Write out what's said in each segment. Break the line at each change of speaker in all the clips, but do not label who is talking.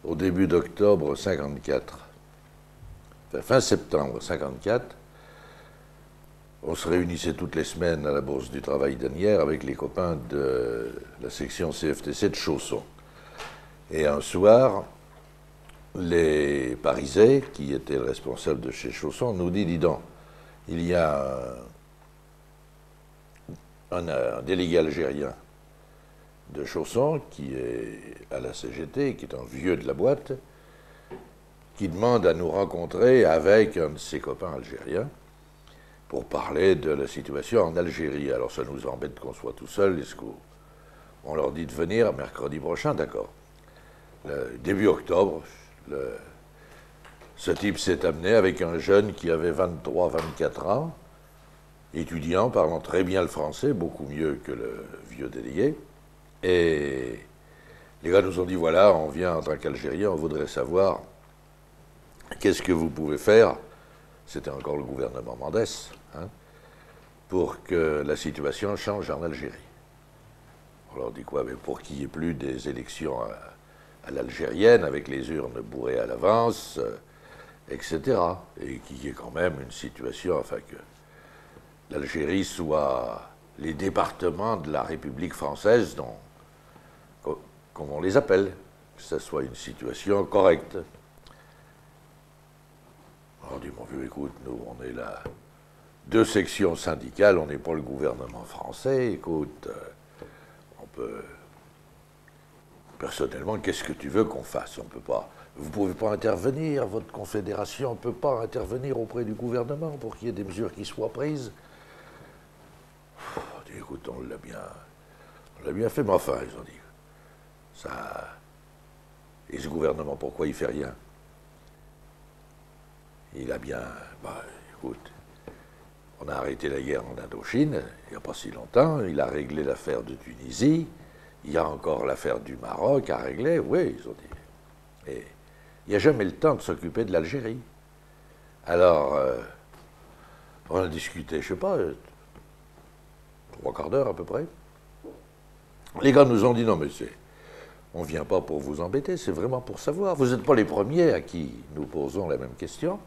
au début d'octobre 54, enfin, fin septembre 54, on se réunissait toutes les semaines à la Bourse du Travail d'Asnières avec les copains de la section CFTC de Chausson. Et un soir, les Parisais, qui étaient responsables de chez Chausson, nous dit, dis donc, il y a un délégué algérien de Chausson qui est à la CGT, qui est un vieux de la boîte, qui demande à nous rencontrer avec un de ses copains algériens pour parler de la situation en Algérie. Alors ça nous embête qu'on soit tout seul. Est-ce qu'on leur dit de venir mercredi prochain? D'accord. Début octobre, ce type s'est amené avec un jeune qui avait 23-24 ans, étudiant, parlant très bien le français, beaucoup mieux que le vieux délégué. Et les gars nous ont dit, voilà, on vient en tant qu'Algérien, on voudrait savoir qu'est-ce que vous pouvez faire, c'était encore le gouvernement Mendès, hein, pour que la situation change en Algérie. On leur dit quoi? Mais pour qu'il n'y ait plus des élections à l'algérienne, avec les urnes bourrées à l'avance, etc. Et qu'il y ait quand même une situation, enfin que l'Algérie soit les départements de la République française, comme on les appelle, que ce soit une situation correcte. On dit, mon vieux, écoute, nous, on est là, deux sections syndicales, on n'est pas le gouvernement français, écoute, on peut... Personnellement, qu'est-ce que tu veux qu'on fasse? On peut pas... Vous ne pouvez pas intervenir, votre confédération ne peut pas intervenir auprès du gouvernement pour qu'il y ait des mesures qui soient prises. On dit, écoute, on l'a bien fait, mais enfin, ils ont dit, ça... Et ce gouvernement, pourquoi il ne fait rien? Il a bien... Bah, écoute, on a arrêté la guerre en Indochine, il n'y a pas si longtemps, il a réglé l'affaire de Tunisie, il y a encore l'affaire du Maroc à régler, oui, ils ont dit. Et il n'y a jamais le temps de s'occuper de l'Algérie. Alors, on a discuté, je ne sais pas, 3/4 d'heure à peu près. Les gars nous ont dit, non mais on ne vient pas pour vous embêter, c'est vraiment pour savoir. Vous n'êtes pas les premiers à qui nous posons la même question.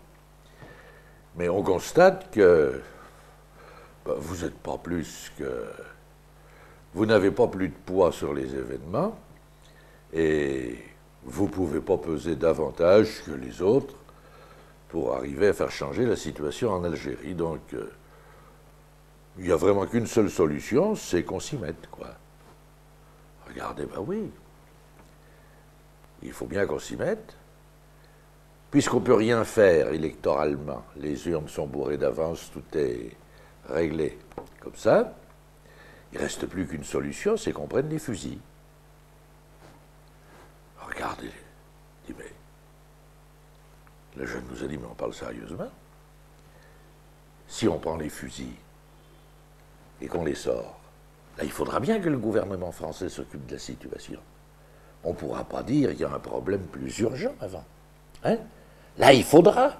Mais on constate que vous n'êtes pas plus que... Vous n'avez pas plus de poids sur les événements et vous ne pouvez pas peser davantage que les autres pour arriver à faire changer la situation en Algérie. Donc, il n'y a vraiment qu'une seule solution, c'est qu'on s'y mette, quoi. Regardez, ben oui, il faut bien qu'on s'y mette. Puisqu'on ne peut rien faire électoralement, les urnes sont bourrées d'avance, tout est réglé comme ça, il ne reste plus qu'une solution, c'est qu'on prenne des fusils. Regardez, dit, mais le jeune nous a dit, mais on parle sérieusement. Si on prend les fusils et qu'on les sort, là, il faudra bien que le gouvernement français s'occupe de la situation. On ne pourra pas dire qu'il y a un problème plus urgent avant. Hein? Là, il faudra.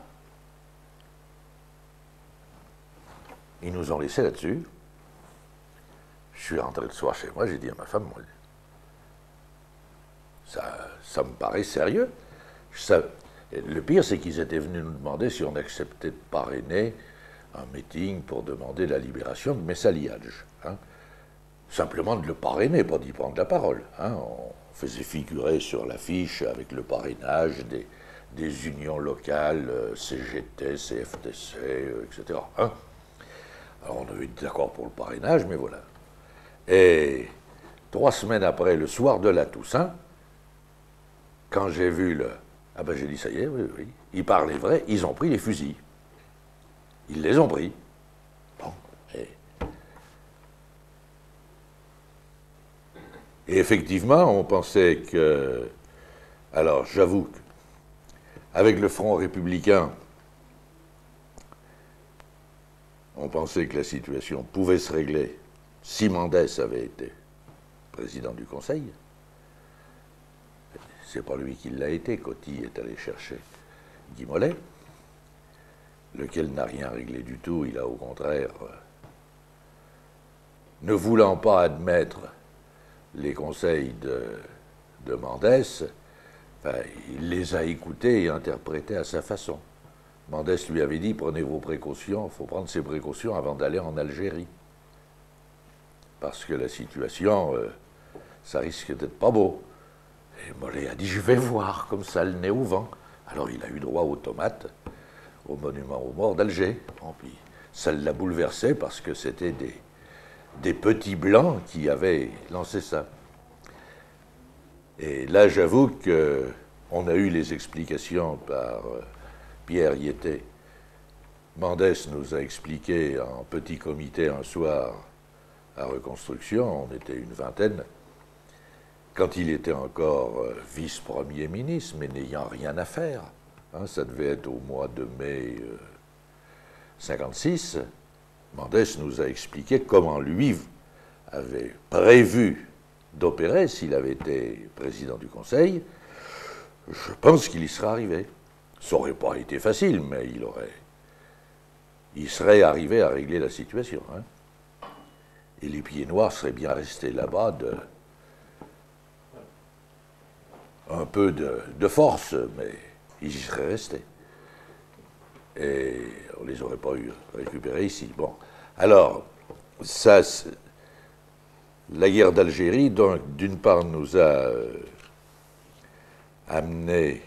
Ils nous ont laissés là-dessus. Je suis rentré le soir chez moi, j'ai dit à ma femme, moi, ça me paraît sérieux. Le pire, c'est qu'ils étaient venus nous demander si on acceptait de parrainer un meeting pour demander la libération de Messaliadj. Hein. Simplement de le parrainer, pas d'y prendre la parole. Hein. On faisait figurer sur l'affiche avec le parrainage des unions locales, CGT, CFTC, etc. Hein. Alors on avait été d'accord pour le parrainage, mais voilà. Et 3 semaines après, le soir de la Toussaint, quand j'ai vu le... Ah ben j'ai dit, ça y est, oui, oui. Ils parlaient vrai, ils ont pris les fusils. Ils les ont pris. Bon. Et effectivement, on pensait que... Alors, j'avoue qu'avec le Front républicain, on pensait que la situation pouvait se régler si Mendès avait été président du Conseil. C'est pas lui qui l'a été, Coty est allé chercher Guy Mollet, lequel n'a rien réglé du tout, il a au contraire, ne voulant pas admettre les conseils de Mendès, Enfin, il les a écoutés et interprétés à sa façon. Mendès lui avait dit, prenez vos précautions, il faut prendre ses précautions avant d'aller en Algérie. Parce que la situation, ça risque d'être pas beau. Et Mollet a dit, je vais voir, comme ça, le nez au vent. Alors il a eu droit aux tomates, au monument aux morts d'Alger. Bon, puis ça l'a bouleversé parce que c'était des petits blancs qui avaient lancé ça. Et là, j'avoue qu'on a eu les explications par Pierre Yété. Mendès nous a expliqué en petit comité un soir à Reconstruction, on était une vingtaine, quand il était encore vice-premier ministre, mais n'ayant rien à faire. Hein, ça devait être au mois de mai 56. Mendès nous a expliqué comment lui avait prévu d'opérer s'il avait été président du Conseil. Je pense qu'il y serait arrivé. Ça n'aurait pas été facile, mais il serait arrivé à régler la situation. Hein. Et les pieds noirs seraient bien restés là-bas un peu de force, mais ils y seraient restés. Et on ne les aurait pas eu récupérés ici. Bon. Alors, ça, la guerre d'Algérie, donc, d'une part, nous a amené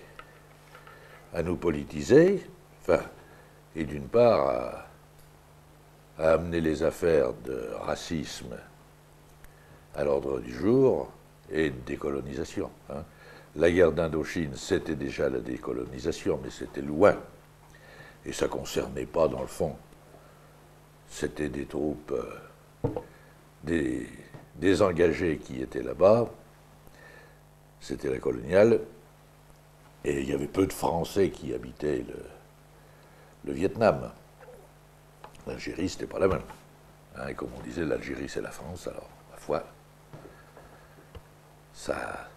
à nous politiser, enfin, et d'une part, à amener les affaires de racisme à l'ordre du jour et de décolonisation. Hein. La guerre d'Indochine, c'était déjà la décolonisation, mais c'était loin. Et ça ne concernait pas, dans le fond. C'était des troupes, des engagés qui étaient là-bas. C'était la coloniale. Et il y avait peu de Français qui habitaient le Vietnam. L'Algérie, c'était pas la même. Hein, et comme on disait, l'Algérie, c'est la France, alors, ma foi, ça...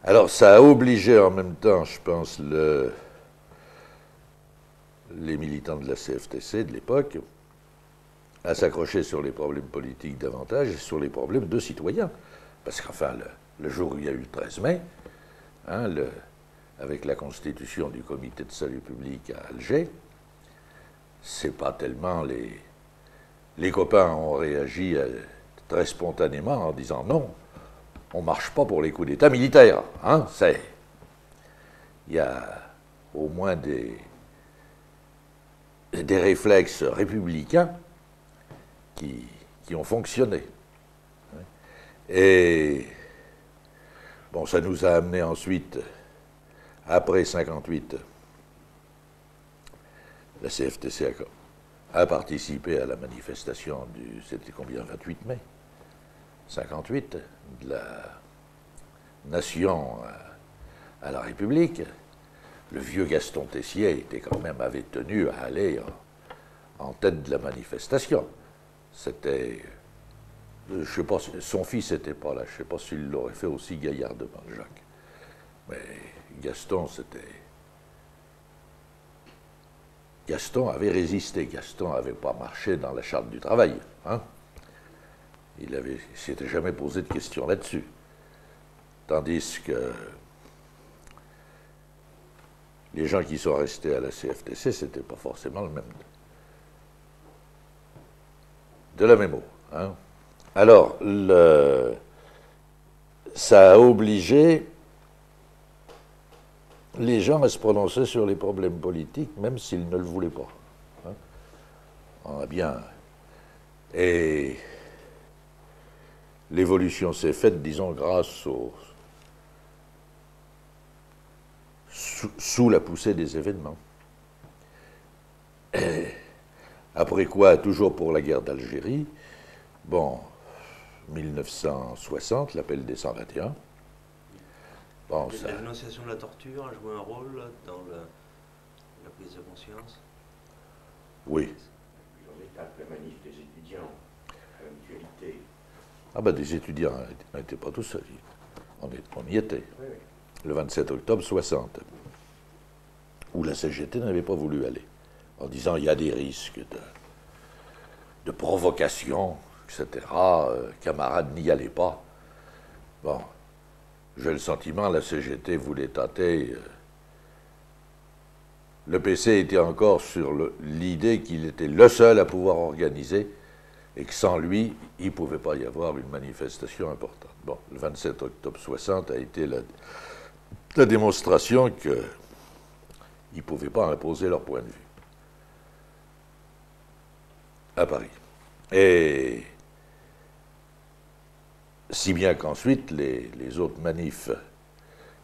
Alors, ça a obligé en même temps, je pense, les militants de la CFTC de l'époque à s'accrocher sur les problèmes politiques davantage et sur les problèmes de citoyens. Parce qu'enfin, le jour où il y a eu le 13 mai, hein, avec la constitution du comité de salut public à Alger, c'est pas tellement les copains ont réagi très spontanément en disant non, on marche pas pour les coups d'État militaires. Hein, il y a au moins des réflexes républicains qui ont fonctionné. Et bon, ça nous a amené ensuite, après 58, la CFTC a participé à la manifestation c'était combien, 28 mai 58, de la nation à la République. Le vieux Gaston Tessier avait tenu à aller en tête de la manifestation. C'était, je sais pas, son fils n'était pas là, je ne sais pas s'il l'aurait fait aussi gaillardement, Jacques. Mais Gaston avait résisté, Gaston n'avait pas marché dans la charte du travail. Hein. Il ne s'était jamais posé de questions là-dessus. Tandis que les gens qui sont restés à la CFTC, ce n'était pas forcément le même. De la même eau. Hein. Alors, ça a obligé les gens à se prononcer sur les problèmes politiques, même s'ils ne le voulaient pas. Hein. On a bien... Et l'évolution s'est faite, disons, grâce sous la poussée des événements. Et après quoi, toujours pour la guerre d'Algérie, bon, 1960, l'appel des 121. Bon,
la dénonciation de la torture a joué un rôle dans la prise de conscience?
Oui.
La manif des étudiants à la mutualité.
Ah ben des étudiants, on n'était pas tous seuls. On y était. Oui, oui. Le 27 octobre 60, où la CGT n'avait pas voulu aller, en disant il y a des risques de provocation, etc. Camarades, n'y allez pas. Bon, j'ai le sentiment, la CGT voulait tâter. Le PC était encore sur l'idée qu'il était le seul à pouvoir organiser et que sans lui, il ne pouvait pas y avoir une manifestation importante. Bon, le 27 octobre 60 a été la démonstration qu'ils ne pouvaient pas imposer leur point de vue à Paris. Et si bien qu'ensuite, les autres manifs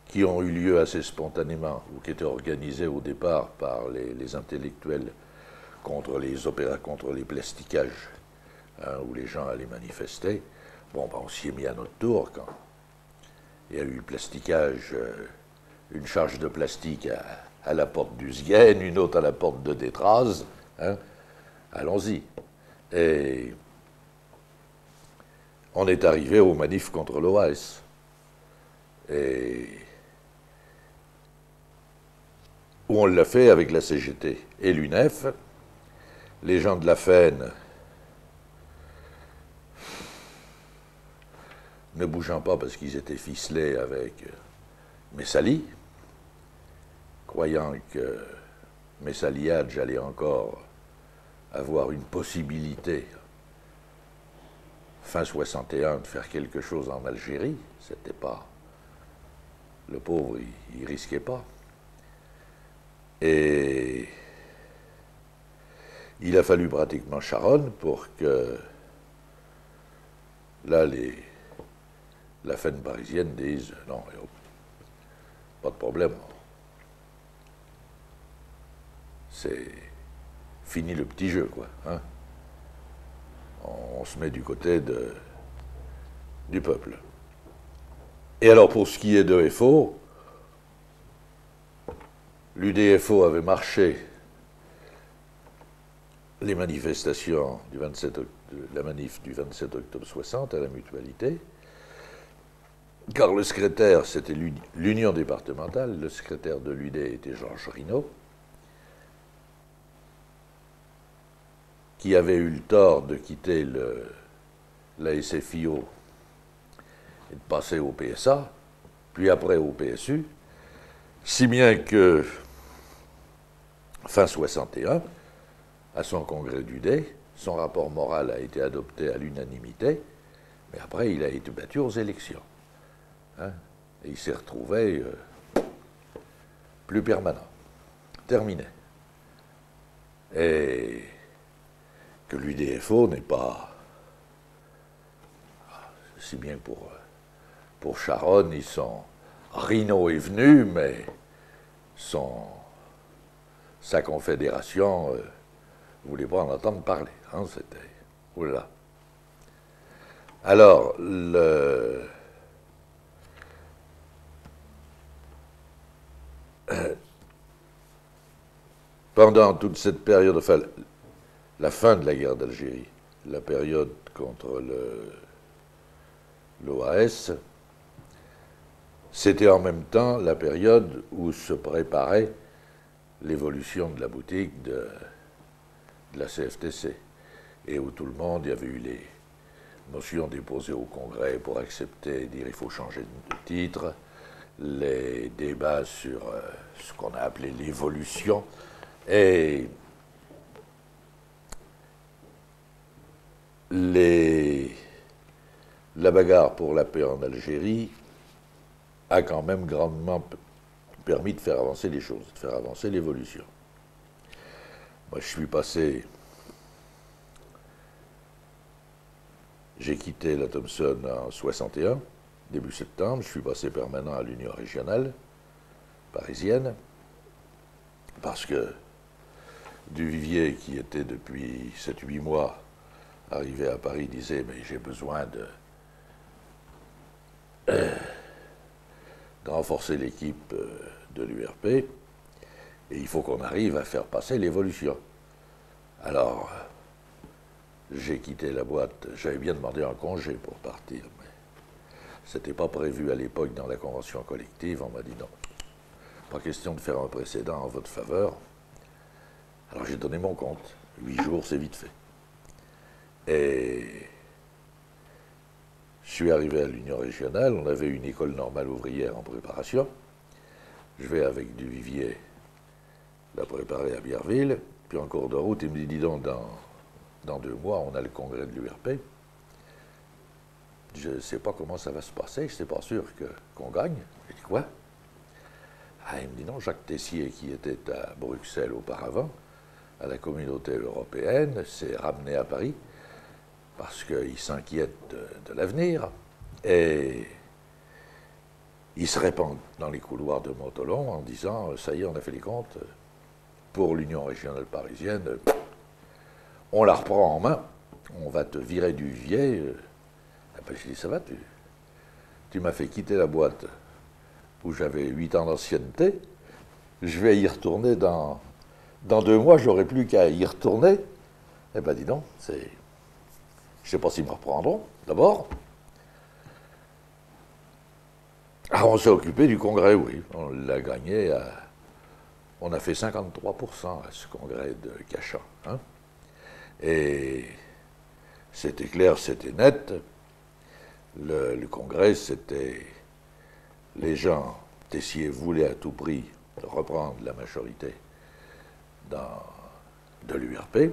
qui ont eu lieu assez spontanément ou qui étaient organisés au départ par les intellectuels contre les plastiquages, hein, où les gens allaient manifester, bon, ben, on s'y est mis à notre tour quand il y a eu le plasticage, une charge de plastique à la porte du Sgaine, une autre à la porte de Détraz, hein, allons-y. Et on est arrivé aux manifs contre l'OAS. Et où on l'a fait avec la CGT et l'UNEF. Les gens de la FEN, ne bougeant pas parce qu'ils étaient ficelés avec Messali, croyant que Messali Hadj allait encore avoir une possibilité fin 61 de faire quelque chose en Algérie, c'était pas... Le pauvre, il risquait pas. Et il a fallu pratiquement Charonne pour que là, la FEN parisienne dise non, pas de problème. C'est fini le petit jeu, quoi. Hein? On se met du côté du peuple. Et alors, pour ce qui est de FO, l'UDFO avait marché les manifestations la manif du 27 octobre 60 à la Mutualité, car le secrétaire, c'était l'Union départementale, le secrétaire de l'UD était Georges Rinaud, qui avait eu le tort de quitter la SFIO et de passer au PSA, puis après au PSU, si bien que fin 61, à son congrès d'UD, son rapport moral a été adopté à l'unanimité, mais après il a été battu aux élections. Hein, et il s'est retrouvé plus permanent, terminé. Et que l'UDFO n'est pas... Si bien pour Charonne, Rinaud est venu, mais sa confédération ne voulait pas en entendre parler. Hein, c'était... Oula. Alors, pendant toute cette période, enfin, la fin de la guerre d'Algérie, la période contre l'OAS, c'était en même temps la période où se préparait l'évolution de la boutique de la CFTC et où tout le monde, il y avait eu les motions déposées au Congrès pour accepter, dire il faut changer de titre, les débats sur ce qu'on a appelé l'évolution et la bagarre pour la paix en Algérie a quand même grandement permis de faire avancer les choses, de faire avancer l'évolution. Moi, je suis passé... J'ai quitté la Thomson en 61, début septembre. Je suis passé permanent à l'Union régionale parisienne, parce que Duvivier, qui était depuis 7-8 mois arrivé à Paris, disait « mais j'ai besoin de renforcer l'équipe de l'URP, et il faut qu'on arrive à faire passer l'évolution. » Alors, j'ai quitté la boîte, j'avais bien demandé un congé pour partir, mais c'était pas prévu à l'époque dans la convention collective. On m'a dit non, pas question de faire un précédent en votre faveur. Alors j'ai donné mon compte, 8 jours c'est vite fait. Et Je suis arrivé à l'Union régionale, on avait une école normale ouvrière en préparation. Je vais avec Duvivier la préparer à Bierville, puis en cours de route, il me dit, dis donc, dans 2 mois, on a le congrès de l'URP. Je ne sais pas comment ça va se passer, je ne suis pas sûr qu'on gagne. Je dis quoi? Ah, il me dit non, Jacques Tessier, qui était à Bruxelles auparavant, à la communauté européenne, s'est ramené à Paris parce qu'il s'inquiète de l'avenir. Et il se répand dans les couloirs de Montholon en disant, ça y est, on a fait les comptes, pour l'Union régionale parisienne, on la reprend en main, on va te virer du Vivier. Je dis, ça va, tu m'as fait quitter la boîte où j'avais 8 ans d'ancienneté, je vais y retourner dans 2 mois, j'aurai plus qu'à y retourner. Eh ben dis donc, je ne sais pas s'ils me reprendront, d'abord. Ah, on s'est occupé du congrès, oui, on l'a gagné, on a fait 53% à ce congrès de Cachan. Hein. Et c'était clair, c'était net. Le congrès, c'était les gens, Tessier voulait à tout prix reprendre la majorité de l'URP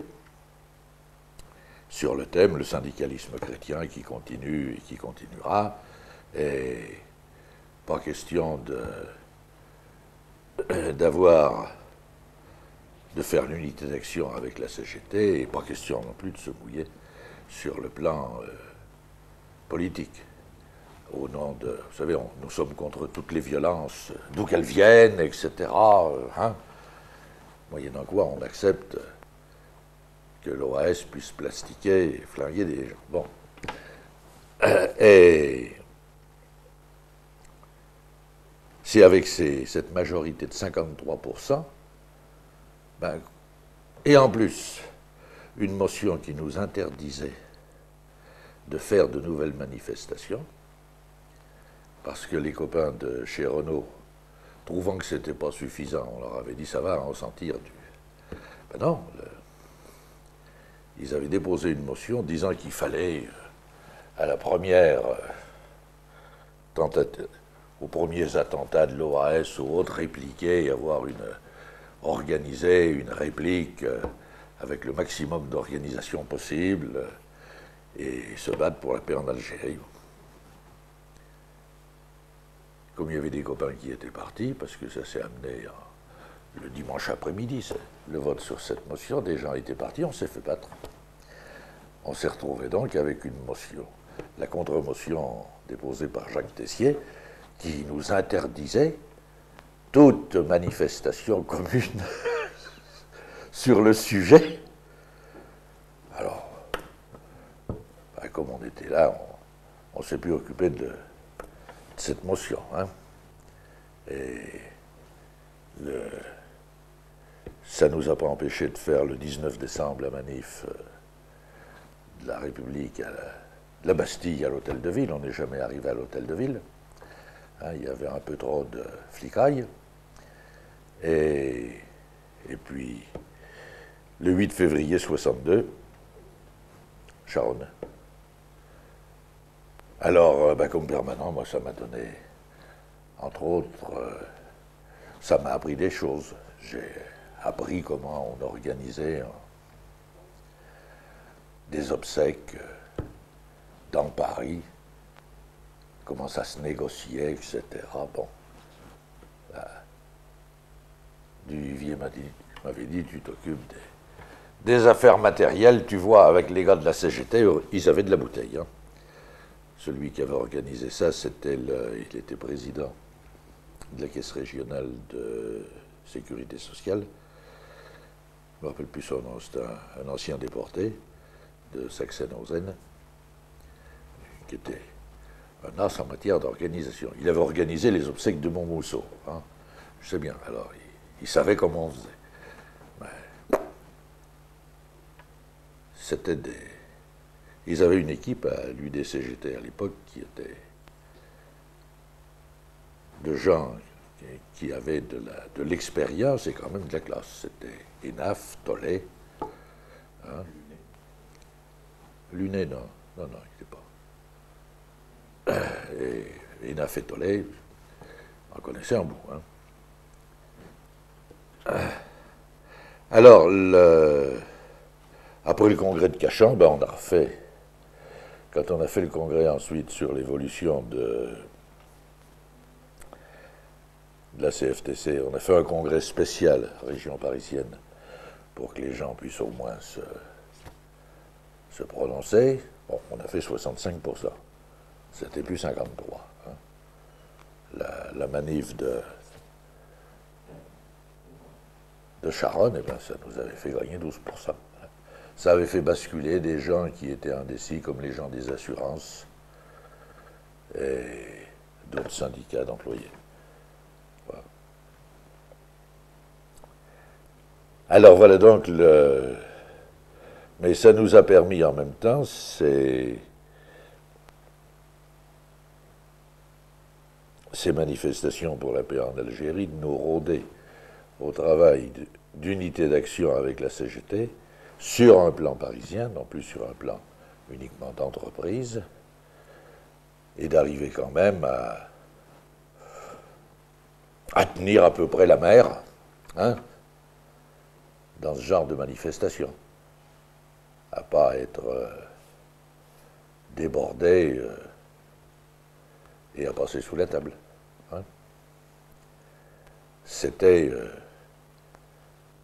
sur le thème le syndicalisme chrétien qui continue et qui continuera. Et pas question de faire l'unité d'action avec la CGT et pas question non plus de se mouiller sur le plan politique. Au nom de, vous savez, nous sommes contre toutes les violences, d'où qu'elles viennent, etc. Hein, moyennant quoi on accepte que l'OAS puisse plastiquer et flinguer des gens. Bon. Et c'est avec cette majorité de 53%, ben, et en plus, une motion qui nous interdisait de faire de nouvelles manifestations, parce que les copains de chez Renault, trouvant que ce n'était pas suffisant, on leur avait dit ça va en sentir du... Ben non, ils avaient déposé une motion disant qu'il fallait, à la première tentative, aux premiers attentats de l'OAS ou autres, répliquer et organiser une réplique avec le maximum d'organisation possible et se battre pour la paix en Algérie. Comme il y avait des copains qui étaient partis, parce que ça s'est amené le dimanche après-midi, le vote sur cette motion, des gens étaient partis, on s'est fait battre. On s'est retrouvé donc avec une motion, la contre-motion déposée par Jacques Tessier, qui nous interdisait toute manifestation commune sur le sujet. Alors, ben, comme on était là, on s'est plus occupé de cette motion. Hein. Et ça ne nous a pas empêché de faire le 19 décembre la manif de la République à la Bastille à l'Hôtel de Ville. On n'est jamais arrivé à l'Hôtel de Ville. Hein, il y avait un peu trop de flicailles. Et puis, le 8 février 62, Charonne. Alors, ben, comme permanent, moi, ça m'a donné, entre autres, ça m'a appris des choses. J'ai appris comment on organisait des obsèques dans Paris, comment ça se négociait, etc. Bon. Duvivier m'avait dit, tu t'occupes des affaires matérielles, tu vois, avec les gars de la CGT, ils avaient de la bouteille. Hein. Celui qui avait organisé ça, il était président de la Caisse régionale de sécurité sociale. Je ne me rappelle plus son nom, c'était un ancien déporté de Saxe-Nausen, qui était un as en matière d'organisation. Il avait organisé les obsèques de Montmousseau. Hein. Je sais bien, alors il savait comment on faisait. Mais c'était ils avaient une équipe à l'UDCGT à l'époque qui était de gens qui avaient de l'expérience et quand même de la classe. C'était Enaf, Tollet, hein. Lunet, non, il n'était pas. Et Nafetolé en connaissait un bout. Hein. Alors, après le congrès de Cachan, ben on a refait, quand on a fait le congrès ensuite sur l'évolution de la CFTC, on a fait un congrès spécial région parisienne pour que les gens puissent au moins se prononcer. Bon, on a fait 65%. C'était plus 53%. Hein. La manif de Charonne, eh ben, ça nous avait fait gagner 12%. Ça avait fait basculer des gens qui étaient indécis, comme les gens des assurances et d'autres syndicats d'employés. Voilà. Alors voilà donc le... Mais ça nous a permis en même temps, ces manifestations pour la paix en Algérie, de nous rôder au travail d'unité d'action avec la CGT, sur un plan parisien, non plus sur un plan uniquement d'entreprise, et d'arriver quand même à tenir à peu près la mer, hein, dans ce genre de manifestation, à pas être débordé et à passer sous la table. Hein. C'était...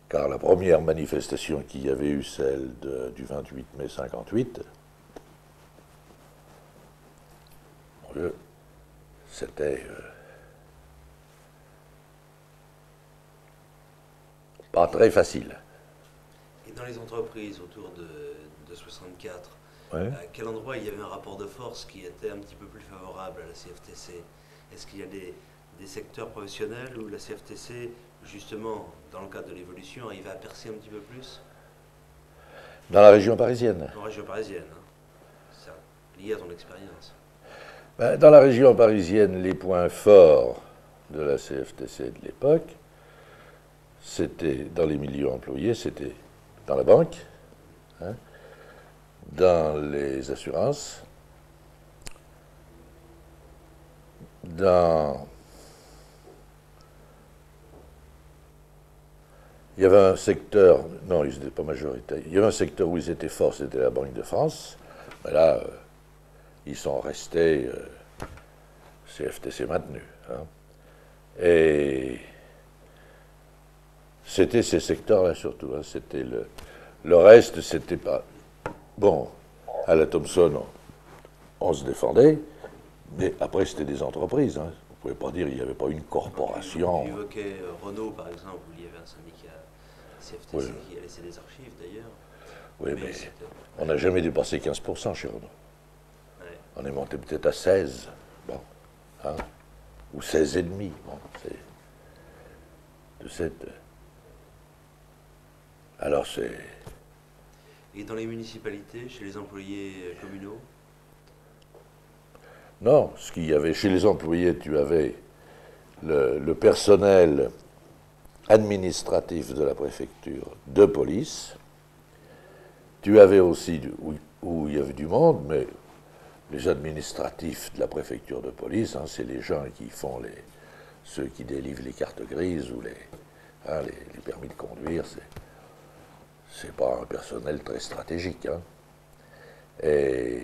car la première manifestation qu'il y avait eu, celle du 28 mai 58, c'était pas très facile.
Et dans les entreprises autour de 64,
Ouais.
à quel endroit il y avait un rapport de force qui était un petit peu plus favorable à la CFTC? Est-ce qu'il y a des secteurs professionnels où la CFTC, justement, dans le cadre de l'évolution, arrivait à percer un petit peu plus?
Dans la région parisienne.
En région parisienne, hein. Ça, lié à ton expérience.
Ben, dans la région parisienne, les points forts de la CFTC de l'époque, c'était dans les milieux employés, c'était dans la banque, hein, dans les assurances, dans... Il y avait un secteur, non, ils n'étaient pas majoritaires, il y avait un secteur où ils étaient forts, c'était la Banque de France, mais là, ils sont restés CFTC maintenus. Hein. Et c'était ces secteurs-là surtout, hein, c'était le reste, c'était pas... Bon, à la Thomson, on se défendait, mais après, c'était des entreprises. Hein. Vous ne pouvez pas dire qu'il n'y avait pas une corporation.
Tu évoquais Renault, par exemple, où il y avait un syndicat CFTC
Oui.
qui a laissé des archives, d'ailleurs.
Oui, mais on n'a jamais dépassé 15% chez Renault.
Ouais.
On est monté peut-être à 16, bon, hein, ou 16,5. Bon, c'est de cette... Alors c'est...
Et dans les municipalités, chez les employés communaux?
Non, ce qu'il y avait chez les employés, tu avais le personnel administratif de la préfecture de police. Tu avais aussi, où il y avait du monde, mais les administratifs de la préfecture de police, hein, c'est les gens qui font ceux qui délivrent les cartes grises ou les permis de conduire. C'est pas un personnel très stratégique. Hein. Et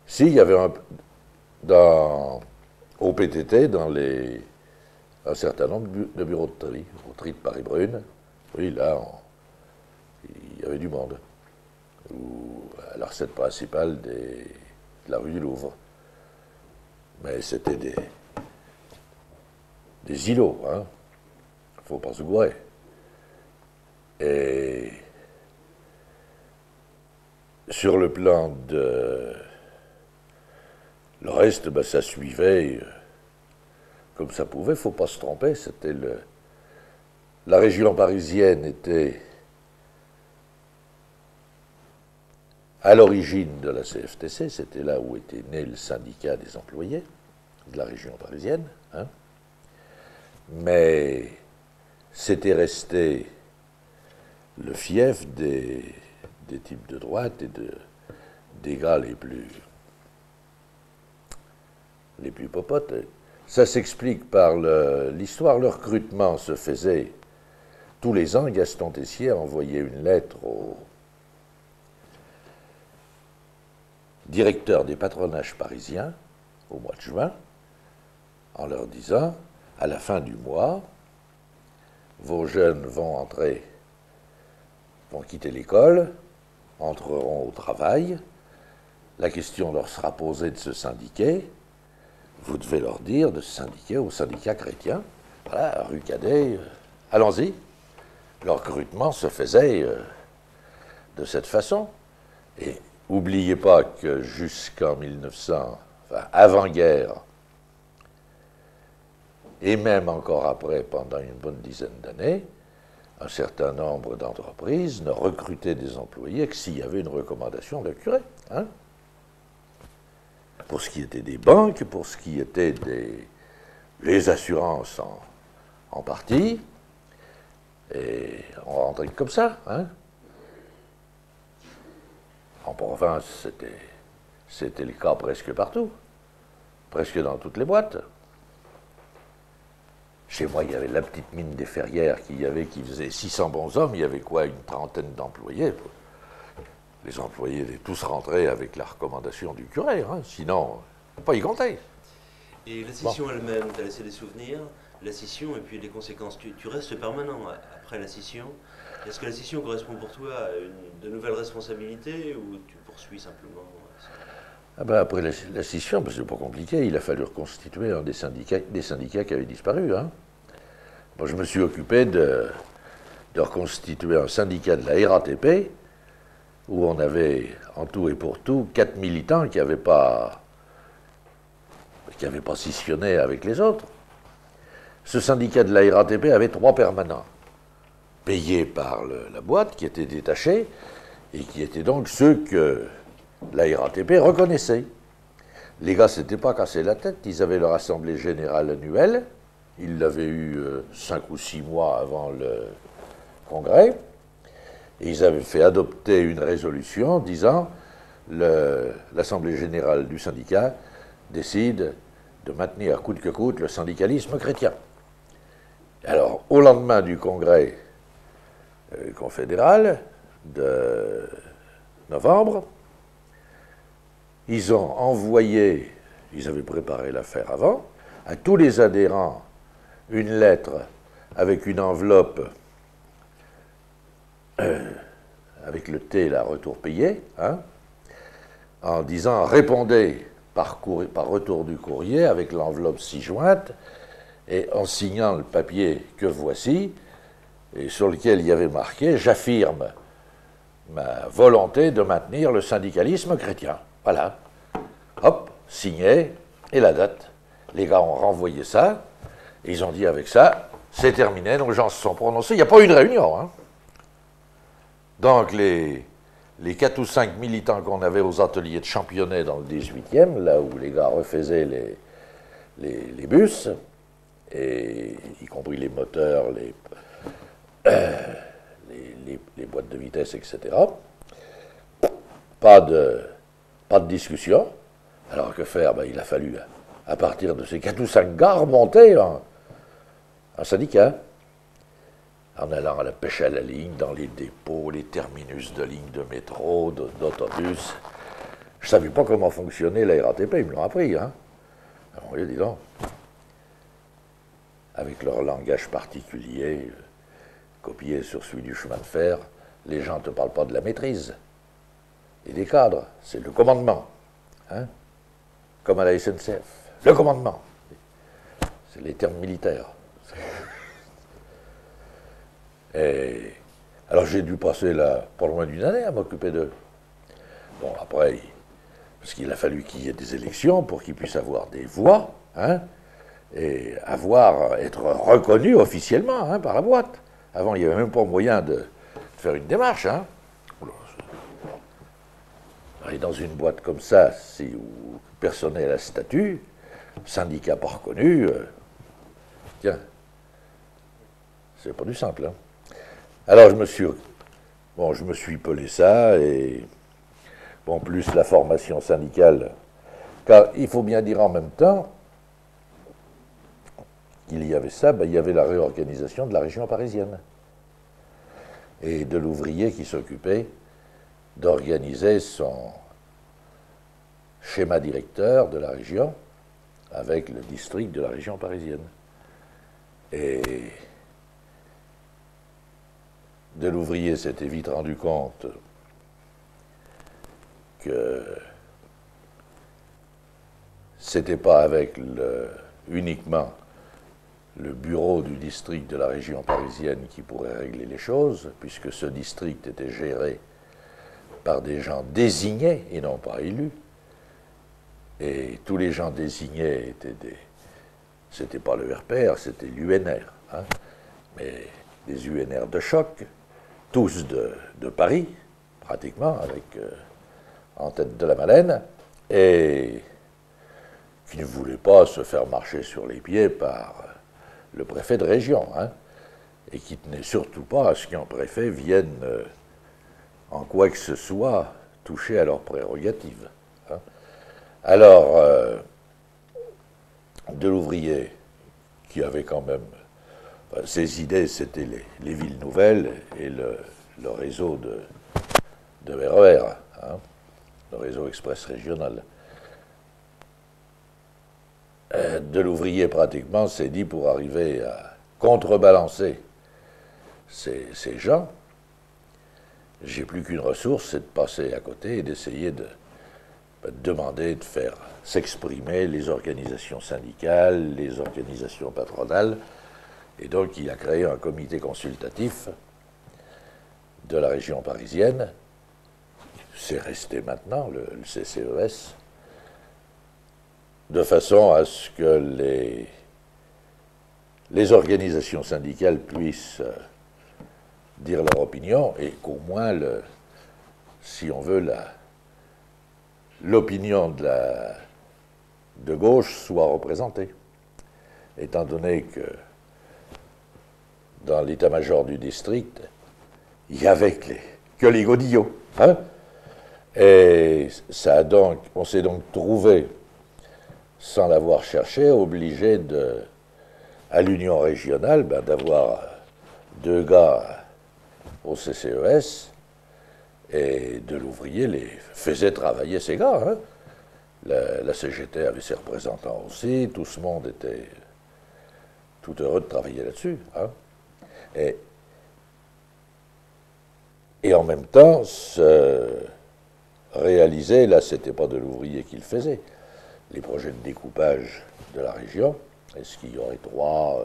s'il y avait au PTT, un certain nombre de bureaux de tri, au tri de Paris-Brune, oui, là, il y avait du monde. Ou à la recette principale de la rue du Louvre. Mais c'était des îlots, hein. Il ne faut pas se gourer. Et sur le plan de... Le reste, ben, ça suivait comme ça pouvait, il ne faut pas se tromper. C'était la région parisienne était à l'origine de la CFTC, c'était là où était né le syndicat des employés de la région parisienne. Hein. Mais c'était resté le fief des types de droite et des gars les plus les plus popotes. Ça s'explique par l'histoire. Le recrutement se faisait tous les ans. Gaston Tessier envoyait une lettre au directeur des patronages parisiens au mois de juin en leur disant, à la fin du mois, vos jeunes vont quitter l'école, entreront au travail, la question leur sera posée de se syndiquer, vous devez leur dire de se syndiquer au syndicat chrétien. Voilà, rue Cadet, allons-y. Le recrutement se faisait de cette façon. Et n'oubliez pas que jusqu'en 1900, enfin avant-guerre, et même encore après, pendant une bonne dizaine d'années, un certain nombre d'entreprises ne recrutaient des employés que s'il y avait une recommandation d'un curé. Hein? Pour ce qui était des banques, pour ce qui était les assurances en partie, et on rentrait comme ça. Hein? En province, c'était le cas presque partout, presque dans toutes les boîtes. Chez moi, il y avait la petite mine des Ferrières qui faisait 600 bons hommes, il y avait quoi, une trentaine d'employés. Les employés étaient tous rentrés avec la recommandation du curé, hein, sinon, pas y compter.
Et la scission elle-même, tu as laissé des souvenirs, la scission et puis les conséquences. Tu restes permanent après la scission. Est-ce que la scission correspond pour toi à de nouvelles responsabilités ou tu poursuis simplement?
Ah ben après la scission, c'est pas compliqué, il a fallu reconstituer des syndicats qui avaient disparu. Hein. Moi, je me suis occupé de reconstituer un syndicat de la RATP où on avait, en tout et pour tout, 4 militants qui n'avaient pas scissionné avec les autres. Ce syndicat de la RATP avait 3 permanents, payés par la boîte, qui étaient détachés, et qui étaient donc ceux que la RATP reconnaissait. Les gars ne s'étaient pas cassé la tête, ils avaient leur assemblée générale annuelle, ils l'avaient eu 5 ou 6 mois avant le congrès, et ils avaient fait adopter une résolution disant l'assemblée générale du syndicat décide de maintenir coûte que coûte le syndicalisme chrétien. Alors, au lendemain du congrès confédéral de novembre, ils ont envoyé, ils avaient préparé l'affaire avant, à tous les adhérents une lettre avec une enveloppe avec le T, là, retour payé, hein, en disant répondez par retour du courrier avec l'enveloppe ci-jointe et en signant le papier que voici et sur lequel il y avait marqué j'affirme ma volonté de maintenir le syndicalisme chrétien. Voilà. Hop, signé, et la date. Les gars ont renvoyé ça, et ils ont dit avec ça, c'est terminé, nos gens se sont prononcés. Il n'y a pas eu de réunion. Hein. Donc les 4 ou 5 militants qu'on avait aux ateliers de Championnet dans le 18e, là où les gars refaisaient les bus, et y compris les moteurs, les boîtes de vitesse, etc., pas de discussion. Alors que faire? Ben, il a fallu, à partir de ces 4 ou 5 gars, remonter un syndicat, en allant à la pêche à la ligne, dans les dépôts, les terminus de lignes de métro, d'autobus. Je ne savais pas comment fonctionnait la RATP, ils me l'ont appris. Hein. Alors, oui, dis donc, avec leur langage particulier, copié sur celui du chemin de fer, les gens ne te parlent pas de la maîtrise et des cadres, c'est le commandement. Hein? Comme à la SNCF. Le commandement. C'est les termes militaires. Et alors j'ai dû passer là pas loin d'une année à m'occuper d'eux. Bon, après, parce qu'il a fallu qu'il y ait des élections pour qu'ils puissent avoir des voix, hein, et être reconnus officiellement hein, par la boîte. Avant, il n'y avait même pas moyen de faire une démarche. Hein. Et dans une boîte comme ça, où personne n'a la statut, syndicat pas reconnu, tiens, c'est pas du simple. Hein. Alors je me suis pelé ça, et bon, plus la formation syndicale Car il faut bien dire en même temps qu'il y avait ça, il y avait la réorganisation de la région parisienne et de l'ouvrier qui s'occupait d'organiser son schéma directeur de la région avec le district de la région parisienne. Et de l'ouvrier s'était vite rendu compte que c'était pas avec uniquement le bureau du district de la région parisienne qui pourrait régler les choses, puisque ce district était géré par des gens désignés et non pas élus. Et tous les gens désignés étaient c'était pas le RPR, c'était l'UNR, hein, mais des UNR de choc, tous de Paris, pratiquement, avec en tête de la Malène, et qui ne voulaient pas se faire marcher sur les pieds par le préfet de région, hein, et qui tenaient surtout pas à ce qu'un préfet vienne en quoi que ce soit toucher à leurs prérogatives. Hein. Alors, de l'ouvrier, qui avait quand même... ses idées, c'était les villes nouvelles et le réseau de RER, hein, le réseau express régional. De l'ouvrier, pratiquement, s'est dit, pour arriver à contrebalancer ces gens, j'ai plus qu'une ressource, c'est de passer à côté et d'essayer de demander de faire s'exprimer les organisations syndicales, les organisations patronales. Et donc, il a créé un comité consultatif de la région parisienne. C'est resté maintenant, le CCES, de façon à ce que les organisations syndicales puissent dire leur opinion et qu'au moins, si on veut, l'opinion de gauche soit représentée. Étant donné que dans l'état-major du district, il n'y avait que les godillots. Hein? Et on s'est donc trouvé, sans l'avoir cherché, obligé à l'union régionale d'avoir 2 gars au CCES, et de l'ouvrier les faisait travailler ces gars. Hein? La CGT avait ses représentants aussi, tout ce monde était tout heureux de travailler là-dessus. Hein? Et en même temps, réaliser, là, c'était pas de l'ouvrier qui le faisait, les projets de découpage de la région. Est-ce qu'il y aurait 3,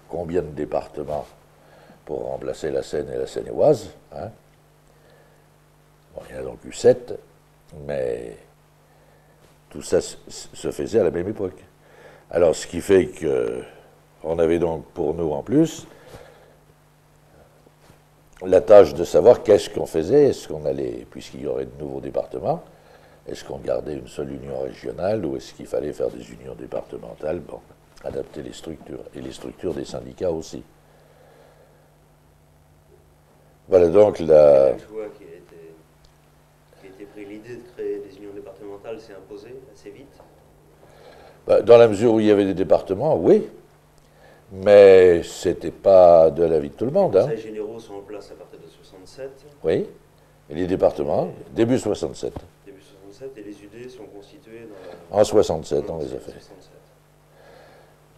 combien de départements pour remplacer la Seine et la Seine-et-Oise, hein? Bon, il y en a donc eu 7, mais tout ça se faisait à la même époque. Alors, ce qui fait qu'on avait donc pour nous en plus la tâche de savoir qu'est-ce qu'on faisait, est-ce qu'on allait, puisqu'il y aurait de nouveaux départements, est-ce qu'on gardait une seule union régionale ou est-ce qu'il fallait faire des unions départementales, bon, adapter les structures, et les structures des syndicats aussi. Voilà donc la...
Le choix qui a été pris, l'idée de créer des unions départementales s'est imposée assez vite.
Dans la mesure où il y avait des départements, oui, mais c'était pas de l'avis de tout le monde.
Les
hein.
conseils généraux sont en place à partir de 67.
Oui, et les départements, début 67.
Début 67, et les UD sont constitués
En 67, on les a fait.
67.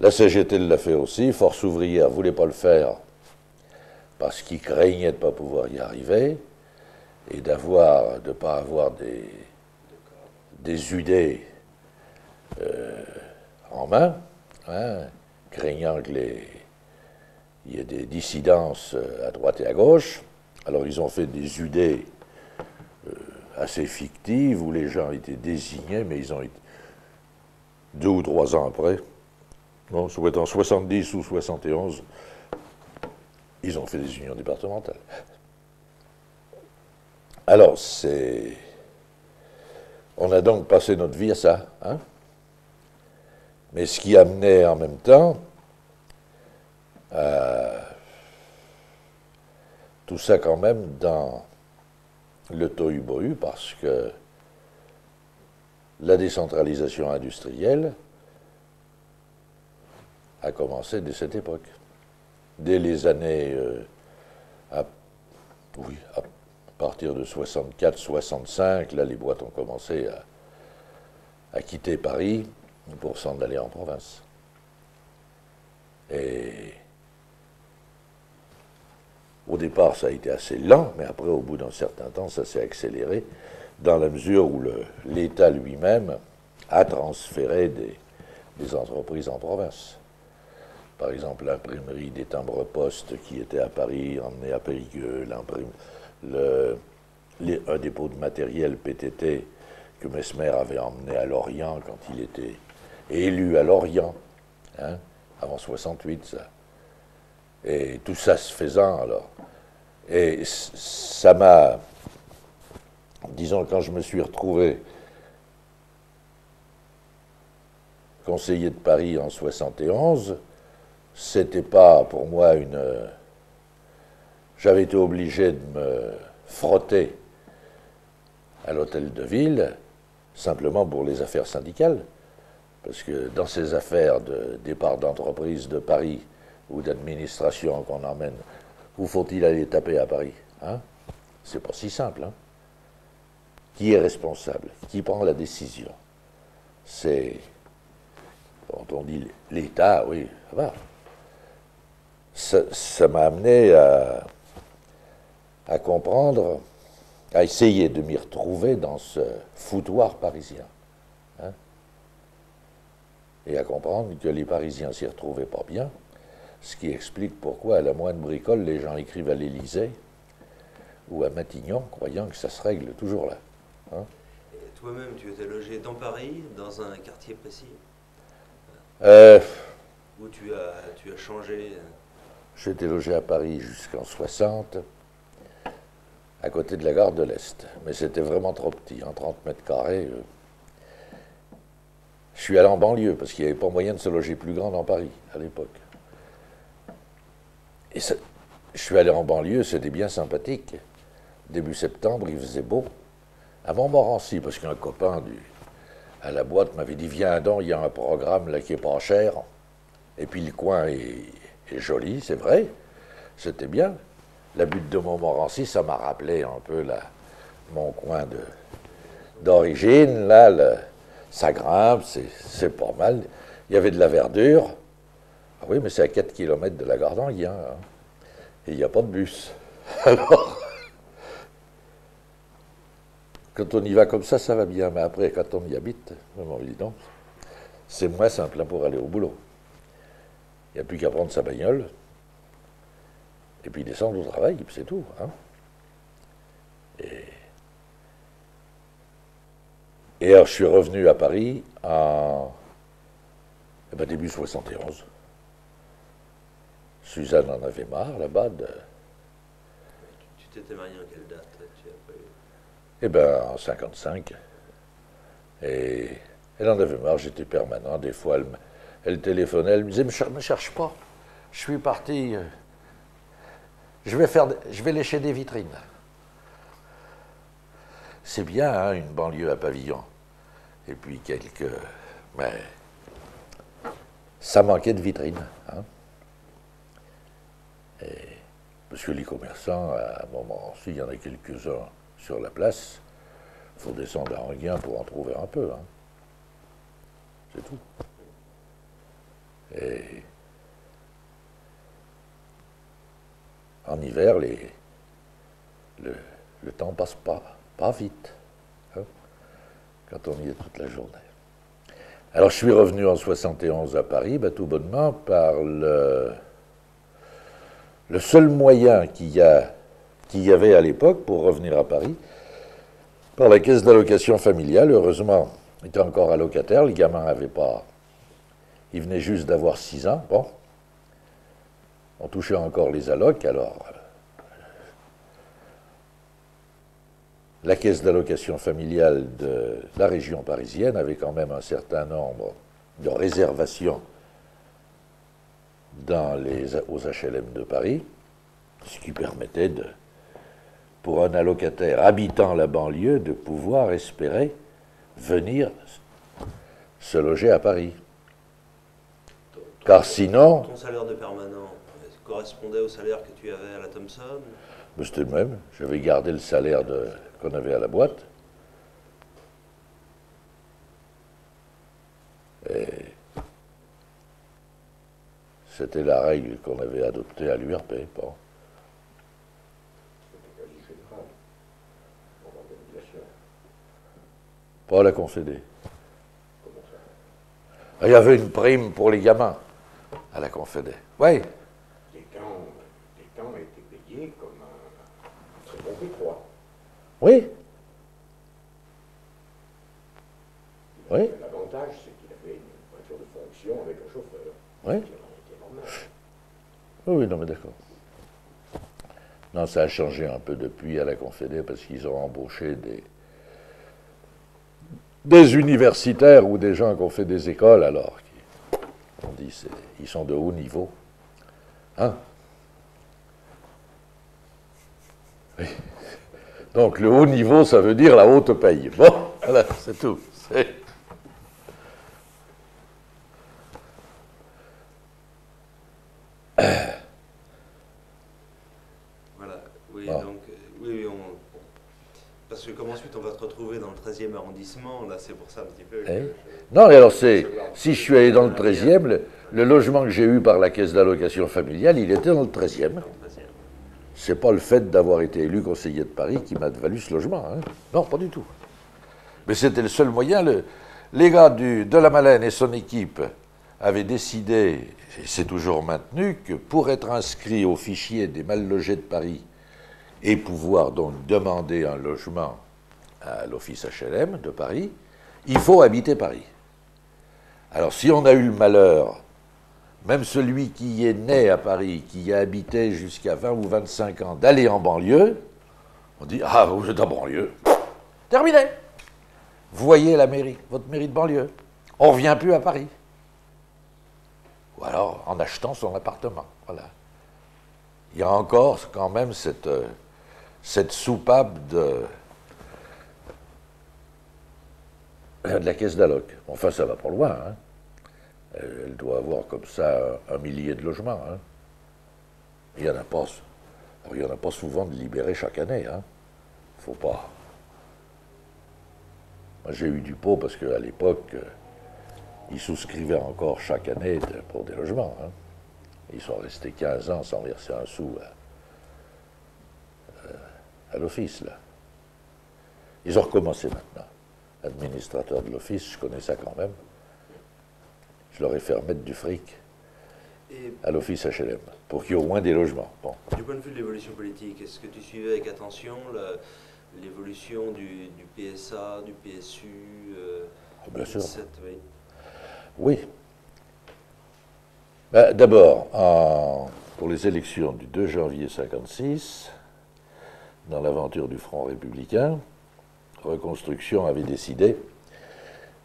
La CGT l'a fait aussi, Force ouvrière ne voulait pas le faire parce qu'ils craignaient de ne pas pouvoir y arriver et de ne pas avoir des UD en main, hein, craignant qu'il y ait des dissidences à droite et à gauche. Alors ils ont fait des UD assez fictives où les gens étaient désignés, mais ils ont été 2 ou 3 ans après, non, ça doit être en 70 ou 71, ils ont fait des unions départementales. Alors, on a donc passé notre vie à ça. Hein? Mais ce qui amenait en même temps tout ça quand même dans le tohu-bohu, parce que la décentralisation industrielle a commencé dès cette époque. Dès les années, à partir de 64-65, là les boîtes ont commencé à quitter Paris pour s'en aller en province. Et au départ, ça a été assez lent, mais après, au bout d'un certain temps, ça s'est accéléré, dans la mesure où l'État lui-même a transféré des entreprises en province. Par exemple, l'imprimerie des timbres-poste qui était à Paris, emmenée à Périgueux, un dépôt de matériel PTT que Messmer avait emmené à Lorient quand il était élu à Lorient, hein, avant 68, ça. Et tout ça se faisant, alors. Et ça m'a, disons, quand je me suis retrouvé conseiller de Paris en 71, c'était pas pour moi une... J'avais été obligé de me frotter à l'hôtel de ville, simplement pour les affaires syndicales, parce que dans ces affaires de départ d'entreprise de Paris ou d'administration qu'on emmène, où faut-il aller taper à Paris, hein? C'est pas si simple, hein? Qui est responsable? Qui prend la décision? C'est... Quand on dit l'État, oui, ça va. Ça m'a amené à comprendre, à essayer de m'y retrouver dans ce foutoir parisien. Hein? Et à comprendre que les Parisiens s'y retrouvaient pas bien, ce qui explique pourquoi, à la moindre bricole, les gens écrivent à l'Élysée ou à Matignon, croyant que ça se règle toujours là. Hein?
Et toi-même, tu étais logé dans Paris, dans un quartier précis où tu as changé.
J'étais logé à Paris jusqu'en 60, à côté de la gare de l'Est. Mais c'était vraiment trop petit, en 30 mètres carrés. Je suis allé en banlieue, parce qu'il n'y avait pas moyen de se loger plus grand dans Paris, à l'époque. Et je suis allé en banlieue, c'était bien sympathique. Début septembre, il faisait beau. À Montmorency, parce qu'un copain à la boîte m'avait dit « Viens donc, il y a un programme là qui est pas cher. » Et puis le coin est joli, c'est vrai. C'était bien. La butte de Montmorency, ça m'a rappelé un peu mon coin d'origine. Là, ça grimpe, c'est pas mal. Il y avait de la verdure. Ah oui, mais c'est à 4 km de la gare d'Enghien. Hein. Et il n'y a pas de bus. Alors, quand on y va comme ça va bien. Mais après, quand on y habite, évidemment, c'est moins simple hein, pour aller au boulot. Il n'y a plus qu'à prendre sa bagnole et puis descendre au travail, c'est tout. Hein. Et alors, je suis revenu à Paris en début 71. Suzanne en avait marre, là-bas.
Tu t'étais marié en quelle date?
Eh bien, en 55. Et elle en avait marre, j'étais permanent. Des fois, elle téléphonait, elle me disait « Me cherche pas, je suis parti, je vais lécher des vitrines. » C'est bien, hein, une banlieue à pavillon. Et puis mais ça manquait de vitrines. Hein. Parce que les commerçants, à un moment aussi, il y en a quelques-uns sur la place. Il faut descendre à Enghien pour en trouver un peu. Hein. C'est tout. Et en hiver, le temps passe pas vite, hein, quand on y est toute la journée. Alors je suis revenu en 71 à Paris, tout bonnement, par le seul moyen qu'il y avait à l'époque pour revenir à Paris, par la caisse d'allocation familiale. Heureusement, il était encore allocataire, le gamin n'avait pas... Il venait juste d'avoir 6 ans, bon. On touchait encore les allocs, alors... La caisse d'allocation familiale de la région parisienne avait quand même un certain nombre de réservations aux HLM de Paris, ce qui permettait pour un allocataire habitant la banlieue de pouvoir espérer venir se loger à Paris. Car sinon,
Ton salaire de permanent correspondait au salaire que tu avais à la Thomson?
c'était le même. J'avais gardé le salaire qu'on avait à la boîte. Et c'était la règle qu'on avait adoptée à l'URP. Bon.
C'était quasi général dans l'organisation.
Pas à la Confédé.
Comment ça?
Il y avait une prime pour les gamins à la Confédé. Oui.
Les temps étaient payés comme un très bon P3.
Oui. Oui.
L'avantage, c'est qu'il avait une voiture de fonction avec un chauffeur.
Oui.
Ce qui était normal.
Oui, oui, non, mais d'accord. Non, ça a changé un peu depuis à la Confédé parce qu'ils ont embauché des universitaires ou des gens qui ont fait des écoles, alors on dit ils sont de haut niveau. Hein? Oui. Donc le haut niveau, ça veut dire la haute paye. Bon, voilà, c'est tout.
Voilà, oui,
Ah.
donc, oui, parce que comme ensuite on va te retrouver dans le 13e arrondissement, là c'est pour ça un petit peu que...
Non, et alors si je suis allé dans le 13e, le logement que j'ai eu par la caisse d'allocation familiale, il était dans le 13e. C'est pas le fait d'avoir été élu conseiller de Paris qui m'a valu ce logement. Hein. Non, pas du tout. Mais c'était le seul moyen. Les gars de la Malène et son équipe avaient décidé, et c'est toujours maintenu, que pour être inscrit au fichier des mal logés de Paris et pouvoir donc demander un logement à l'office HLM de Paris, il faut habiter Paris. Alors si on a eu le malheur, même celui qui est né à Paris, qui y a habité jusqu'à 20 ou 25 ans, d'aller en banlieue, on dit « Ah, vous êtes en banlieue. Terminé. Voyez la mairie, votre mairie de banlieue. On ne revient plus à Paris. » Ou alors en achetant son appartement. Voilà. Il y a encore quand même cette soupape de la caisse d'alloc. Enfin, ça va pas loin, hein. Elle doit avoir comme ça 1 millier de logements. Hein. Il n'y en a pas souvent de libérés chaque année. Hein. Faut pas. Moi, j'ai eu du pot parce qu'à l'époque, ils souscrivaient encore chaque année pour des logements. Hein. Ils sont restés 15 ans sans verser un sou à l'office, là. Ils ont recommencé maintenant. Administrateur de l'office, je connais ça quand même. Je leur ai fait remettre du fric
Et
à l'office HLM, pour qu'il y ait au moins des logements. Bon.
du point de vue de l'évolution politique, est-ce que tu suivais avec attention l'évolution du PSA, du PSU
Bien sûr.
17, oui.
Oui. Ben, d'abord, pour les élections du 2 janvier 1956, dans l'aventure du Front républicain, Reconstruction avait décidé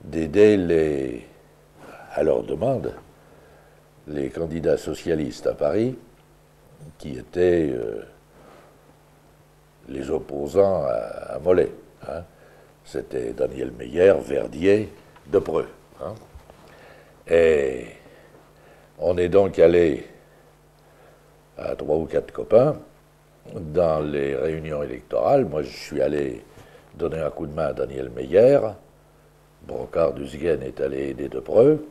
d'aider à leur demande, les candidats socialistes à Paris, qui étaient les opposants à Mollet. Hein. C'était Daniel Meyer, Verdier, Depreux. Hein. Et on est donc allé à 3 ou 4 copains dans les réunions électorales. Moi, je suis allé donner un coup de main à Daniel Meyer. Brocard d'Usgen est allé aider Depreux.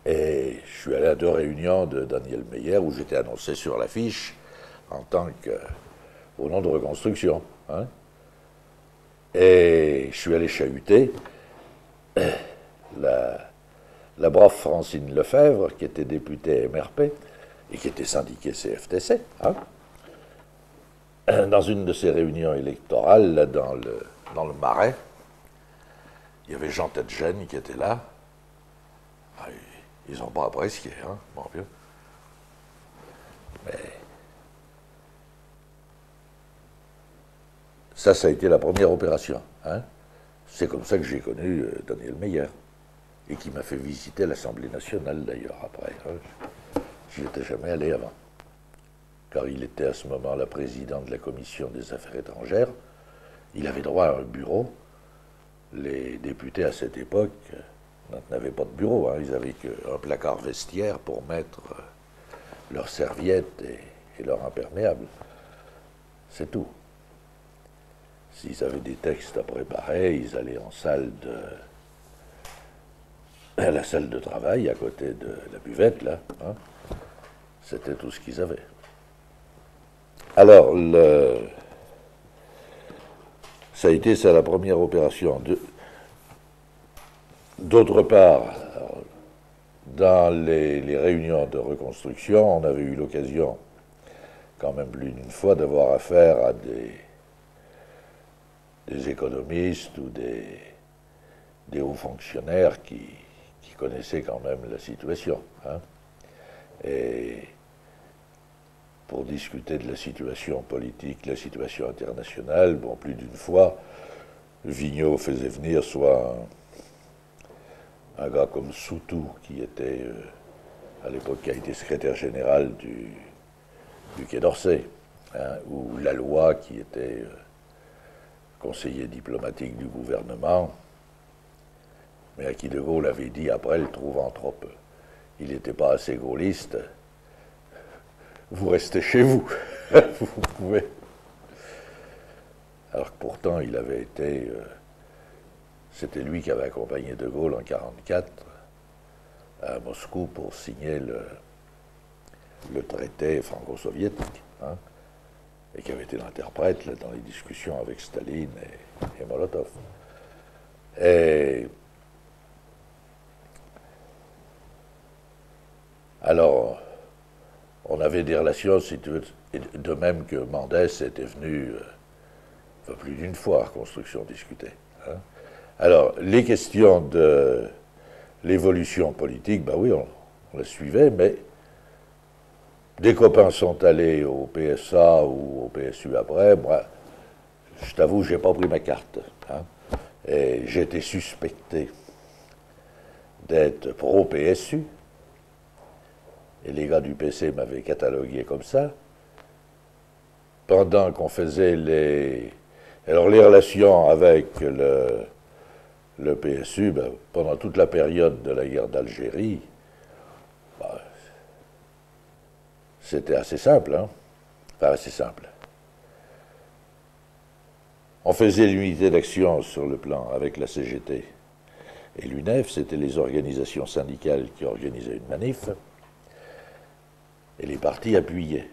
Et je suis allé à 2 réunions de Daniel Meyer où j'étais annoncé sur l'affiche en tant au nom de Reconstruction. Hein. Et je suis allé chahuter la brave Francine Lefebvre, qui était députée MRP et qui était syndiquée CFTC. Hein. Dans une de ces réunions électorales, là, dans le Marais, il y avait Jean Tedgen qui était là. Ah, ils n'ont pas apprécié, hein, bon vieux. Mais ça a été la première opération. Hein. C'est comme ça que j'ai connu Daniel Meyer, et qui m'a fait visiter l'Assemblée nationale d'ailleurs après. Hein. J'y étais jamais allé avant, car il était à ce moment-là président de la Commission des Affaires étrangères. Il avait droit à un bureau les députés à cette époque n'avaient pas de bureau, hein. Ils avaient qu'un placard vestiaire pour mettre leurs serviettes et leurs imperméables. C'est tout. S'ils avaient des textes à préparer, ils allaient à la salle de travail, à côté de la buvette, là. Hein. C'était tout ce qu'ils avaient. Alors, ça a été la première opération. D'autre part, dans les réunions de reconstruction, on avait eu l'occasion, quand même plus d'une fois, d'avoir affaire à des économistes ou des hauts fonctionnaires qui connaissaient quand même la situation. Hein. Et pour discuter de la situation politique, la situation internationale, bon, plus d'une fois, Vigneault faisait venir soit un gars comme Soutou, qui était, à l'époque, qui a été secrétaire général du Quai d'Orsay, hein, ou Laloy, qui était conseiller diplomatique du gouvernement, mais à qui De Gaulle avait dit, après, le trouvant trop peu, il n'était pas assez gaulliste, vous restez chez vous, vous pouvez. Alors que pourtant, il avait été... c'était lui qui avait accompagné De Gaulle en 1944 à Moscou pour signer le traité franco-soviétique, hein, et qui avait été l'interprète dans les discussions avec Staline et Molotov. Et alors, on avait des relations, si tu veux, de même que Mendès était venu plus d'une fois à Reconstruction discuter. Hein. Alors, les questions de l'évolution politique, ben oui, on la suivait, mais des copains sont allés au PSA ou au PSU après. Moi, je t'avoue, j'ai pas pris ma carte. Hein, et j'ai été suspecté d'être pro-PSU. Et les gars du PC m'avaient catalogué comme ça. Pendant qu'on faisait les relations avec le PSU, ben, pendant toute la période de la guerre d'Algérie, ben, c'était assez simple, hein? Enfin, assez simple. On faisait l'unité d'action sur le plan avec la CGT et l'UNEF, c'était les organisations syndicales qui organisaient une manif, et les partis appuyaient.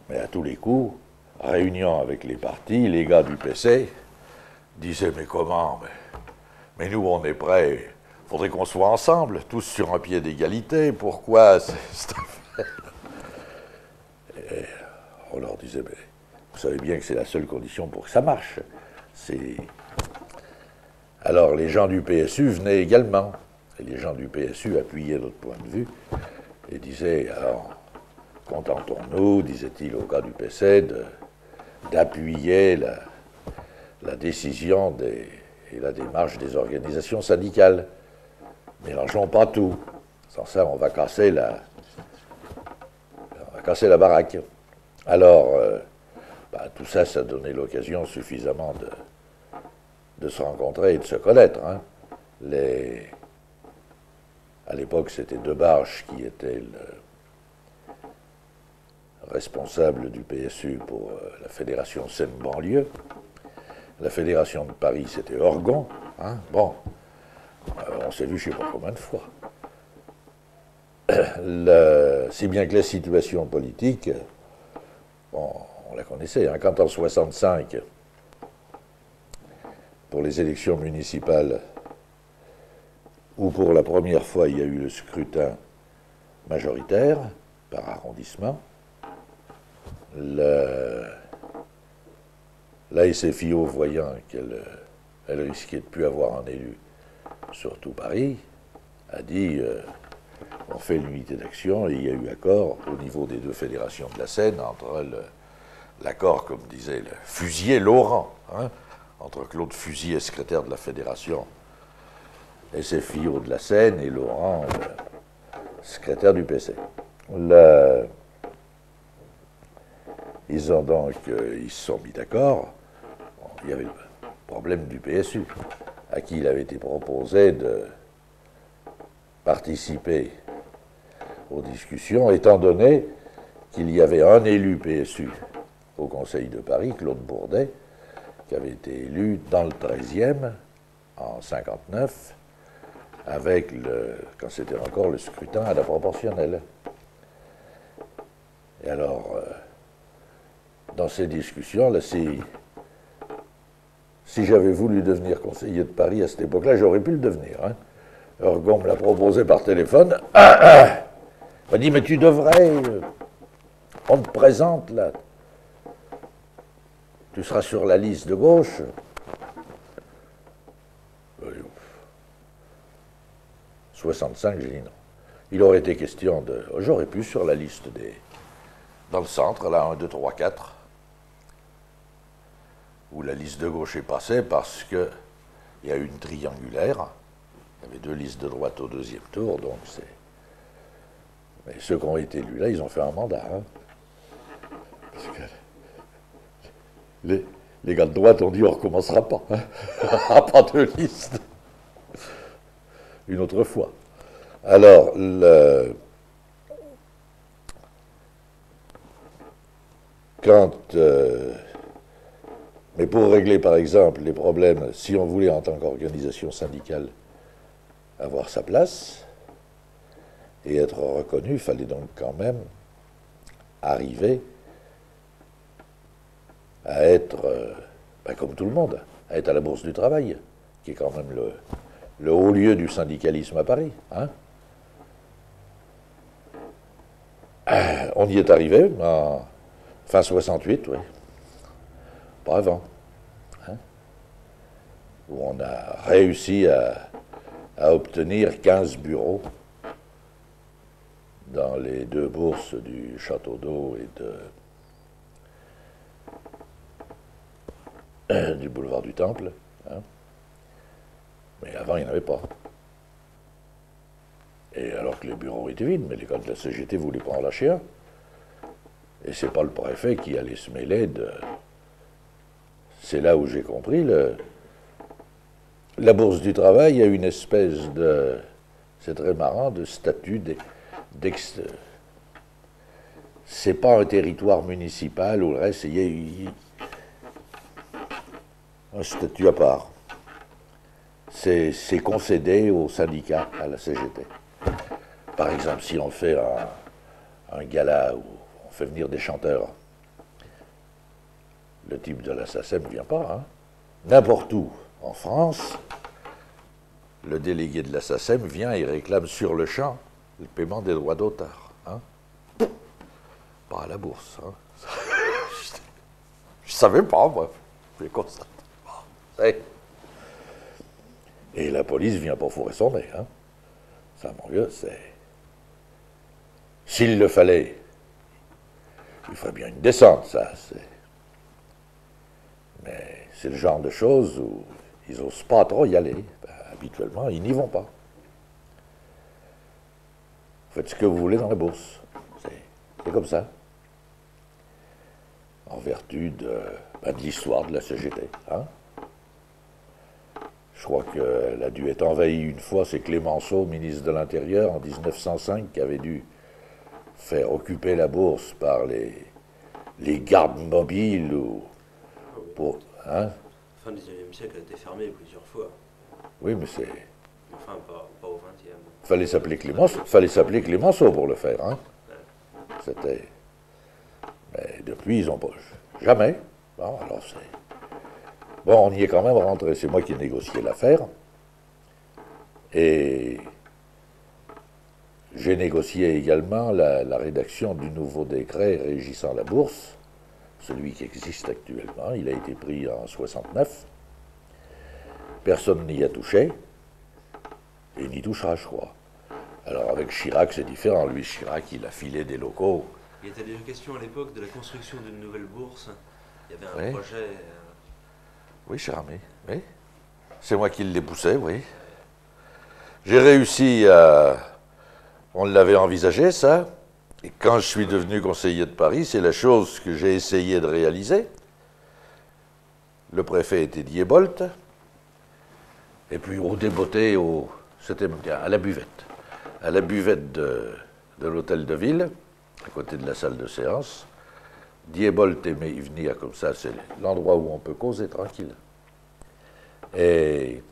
Mais à tous les coups, réunion avec les partis, les gars du PC disaient, mais comment, mais nous on est prêts, il faudrait qu'on soit ensemble, tous sur un pied d'égalité, pourquoi cette affaire? Et on leur disait, mais vous savez bien que c'est la seule condition pour que ça marche. Alors les gens du PSU venaient également, et les gens du PSU appuyaient notre point de vue, et disaient, alors, contentons-nous, disait-il au gars du PC, d'appuyer la décision et la démarche des organisations syndicales. Mélangeons pas tout. Sans ça, on va casser la baraque. Alors, tout ça, ça donnait l'occasion suffisamment de se rencontrer et de se connaître. Hein. À l'époque, c'était Debarge qui était le responsable du PSU pour la fédération Seine-Banlieue. La fédération de Paris, c'était Orgon. Hein. Bon, on s'est vu je ne sais pas combien de fois. Si bien que la situation politique, bon, on la connaissait. Hein. Quand en 1965, pour les élections municipales, où pour la première fois il y a eu le scrutin majoritaire par arrondissement, la SFIO, voyant qu'elle risquait de ne plus avoir un élu sur tout Paris, a dit on fait l'unité d'action, et il y a eu accord au niveau des deux fédérations de la Seine entre l'accord, comme disait le Fusier-Laurent, hein, entre Claude Fusier, secrétaire de la fédération SFIO de la Seine, et Laurent, secrétaire du PC. Ils se sont mis d'accord. Il y avait le problème du PSU, à qui il avait été proposé de participer aux discussions, étant donné qu'il y avait un élu PSU au Conseil de Paris, Claude Bourdet, qui avait été élu dans le 13e, en 1959, avec quand c'était encore le scrutin à la proportionnelle. Et alors, dans ces discussions, là, si j'avais voulu devenir conseiller de Paris à cette époque-là, j'aurais pu le devenir. Hein. Orgon me l'a proposé par téléphone. Il m'a dit, mais tu devrais, on te présente là, tu seras sur la liste de gauche. 65, j'ai dit non. Il aurait été question de... J'aurais pu sur la liste dans le centre, là, 1, 2, 3, 4, où la liste de gauche est passée parce qu'il y a eu une triangulaire. Il y avait 2 listes de droite au 2e tour, donc c'est... Mais ceux qui ont été élus là, ils ont fait un mandat. Hein. Parce que les gars de droite ont dit on ne recommencera pas. Hein. Pas de liste. Une autre fois. Alors, mais pour régler, par exemple, les problèmes, si on voulait, en tant qu'organisation syndicale, avoir sa place et être reconnu, il fallait donc quand même arriver à être, comme tout le monde, à être à la Bourse du Travail, qui est quand même le haut lieu du syndicalisme à Paris. Hein. On y est arrivé en fin 68, oui. Pas avant. Hein. Où on a réussi à obtenir 15 bureaux dans les 2 bourses du Château d'Eau et du boulevard du Temple. Hein. Mais avant, il n'y en avait pas. Et alors que les bureaux étaient vides, mais les gars de la CGT ne voulaient pas en lâcher un. Et c'est pas le préfet qui allait se mêler de... C'est là où j'ai compris, la Bourse du Travail a une espèce de... C'est très marrant, de statut c'est pas un territoire municipal ou le reste, il y a un statut à part. C'est concédé aux syndicats, à la CGT. Par exemple, si on fait un gala où on fait venir des chanteurs, le type de la SACEM ne vient pas. Hein. N'importe où en France, le délégué de la SACEM vient et réclame sur le champ le paiement des droits d'auteur. Hein. Pas à la bourse. Hein. Je savais pas, moi. Je l'ai constaté. Et la police vient pour fourrer son nez. Hein. Ça, mon vieux, c'est... S'il le fallait, il ferait bien une descente, ça. Mais c'est le genre de choses où ils n'osent pas trop y aller. Habituellement, ils n'y vont pas. Faites ce que vous voulez dans la bourse. C'est comme ça. En vertu de l'histoire de la CGT. Hein. Je crois qu'elle a dû être envahie une fois, c'est Clémenceau, ministre de l'Intérieur, en 1905, qui avait dû faire occuper la bourse par les gardes mobiles ou pour... Hein.
Fin du XIXe siècle, elle a été fermée plusieurs fois.
Oui, mais c'est...
Enfin, pas au XXe.
Fallait s'appeler Clémenceau pour le faire. Hein. Ouais. C'était... Mais depuis, ils n'ont pas... Jamais. Bon, alors c'est... Bon, on y est quand même rentré. C'est moi qui ai négocié l'affaire. Et j'ai négocié également la rédaction du nouveau décret régissant la bourse, celui qui existe actuellement. Il a été pris en 69. Personne n'y a touché. Et n'y touchera, je crois. Alors avec Chirac, c'est différent. Lui, Chirac, il a filé des locaux.
Il était déjà question à l'époque de la construction d'une nouvelle bourse. Il y avait un projet...
Oui, cher ami, oui. C'est moi qui l'ai poussé, oui. J'ai réussi à... On l'avait envisagé, ça. Et quand je suis devenu conseiller de Paris, c'est la chose que j'ai essayé de réaliser. Le préfet était Diebolt. Et puis on débotait c'était à la buvette. À la buvette de l'hôtel de ville, à côté de la salle de séance. Diebolt aimait y venir comme ça, c'est l'endroit où on peut causer tranquille. Et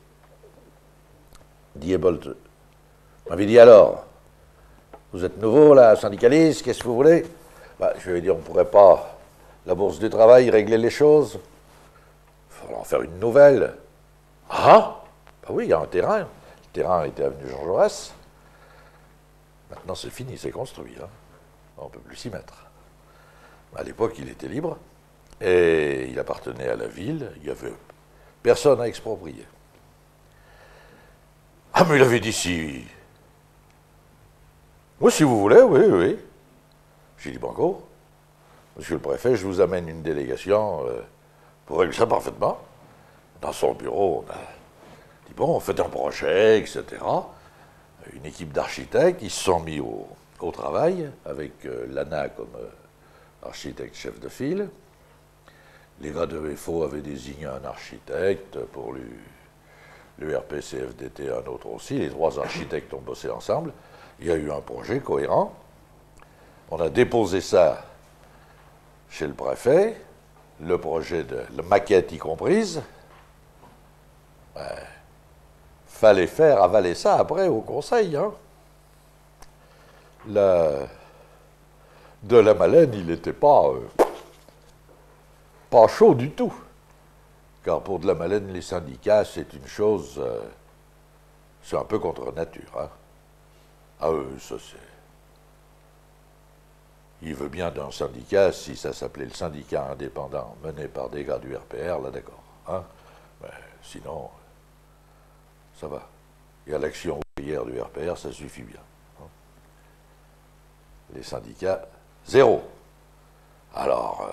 Diebolt m'avait dit alors, vous êtes nouveau là, syndicaliste, qu'est-ce que vous voulez? Je lui ai dit, on ne pourrait pas, la bourse du travail, régler les choses. Il faudra en faire une nouvelle. Ah? Oui, il y a un terrain. Le terrain était avenue Jean Jaurès. Maintenant, c'est fini, c'est construit. Hein. On ne peut plus s'y mettre. À l'époque, il était libre et il appartenait à la ville. Il n'y avait personne à exproprier. Ah, mais il avait dit si. Moi, si vous voulez, oui, oui. J'ai dit banco. Monsieur le préfet, je vous amène une délégation pour régler ça parfaitement. Dans son bureau, on a dit bon, faites un projet, etc. Une équipe d'architectes, ils se sont mis au travail avec l'ANA comme architecte chef de file. Les gars de FO avaient désigné un architecte pour l'URP-CFDT, un autre aussi. Les trois architectes ont bossé ensemble. Il y a eu un projet cohérent. On a déposé ça chez le préfet, le projet de la maquette y comprise. Fallait faire avaler ça après au conseil. Hein. De la Malène, il n'était pas chaud du tout. Car pour de la Malène, les syndicats, c'est une chose, c'est un peu contre nature. Hein. Ah oui, ça c'est... Il veut bien d'un syndicat, si ça s'appelait le syndicat indépendant, mené par des gars du RPR, là d'accord. Hein. Mais sinon, ça va. Et à l'action ouvrière du RPR, ça suffit bien. Hein. Les syndicats, zéro. Alors,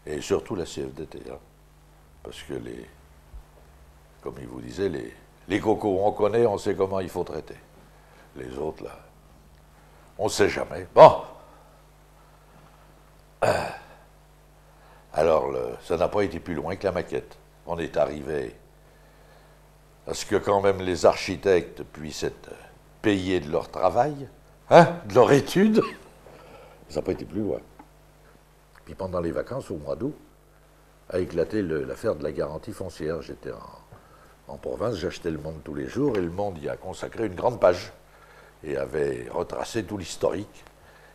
et surtout la CFDT, hein, parce que comme il vous disait, les cocos, on connaît, on sait comment il faut traiter. Les autres, là, on ne sait jamais. Bon. Alors, ça n'a pas été plus loin que la maquette. On est arrivé à ce que quand même les architectes puissent être payés de leur travail, hein, de leur étude. Ça n'a pas été plus loin. Puis pendant les vacances, au mois d'août, a éclaté l'affaire de la garantie foncière. J'étais en province, j'achetais Le Monde tous les jours, et Le Monde y a consacré une grande page, et avait retracé tout l'historique,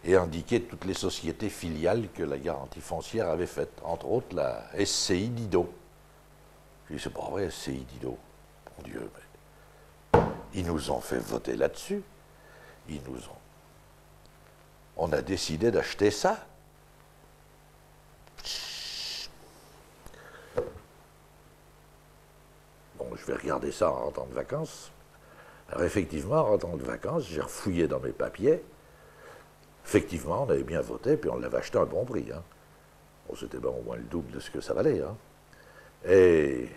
et indiqué toutes les sociétés filiales que la garantie foncière avait faites, entre autres la SCI Didot. Je dis, c'est pas vrai, SCI Didot. Mon Dieu, mais ils nous ont fait voter là-dessus. On a décidé d'acheter ça. Bon, je vais regarder ça en rentrant de vacances. Alors effectivement, en rentrant de vacances, j'ai refouillé dans mes papiers. Effectivement, on avait bien voté, puis on l'avait acheté à un bon prix. Hein. Bon, c'était bien au moins le double de ce que ça valait. Hein. Et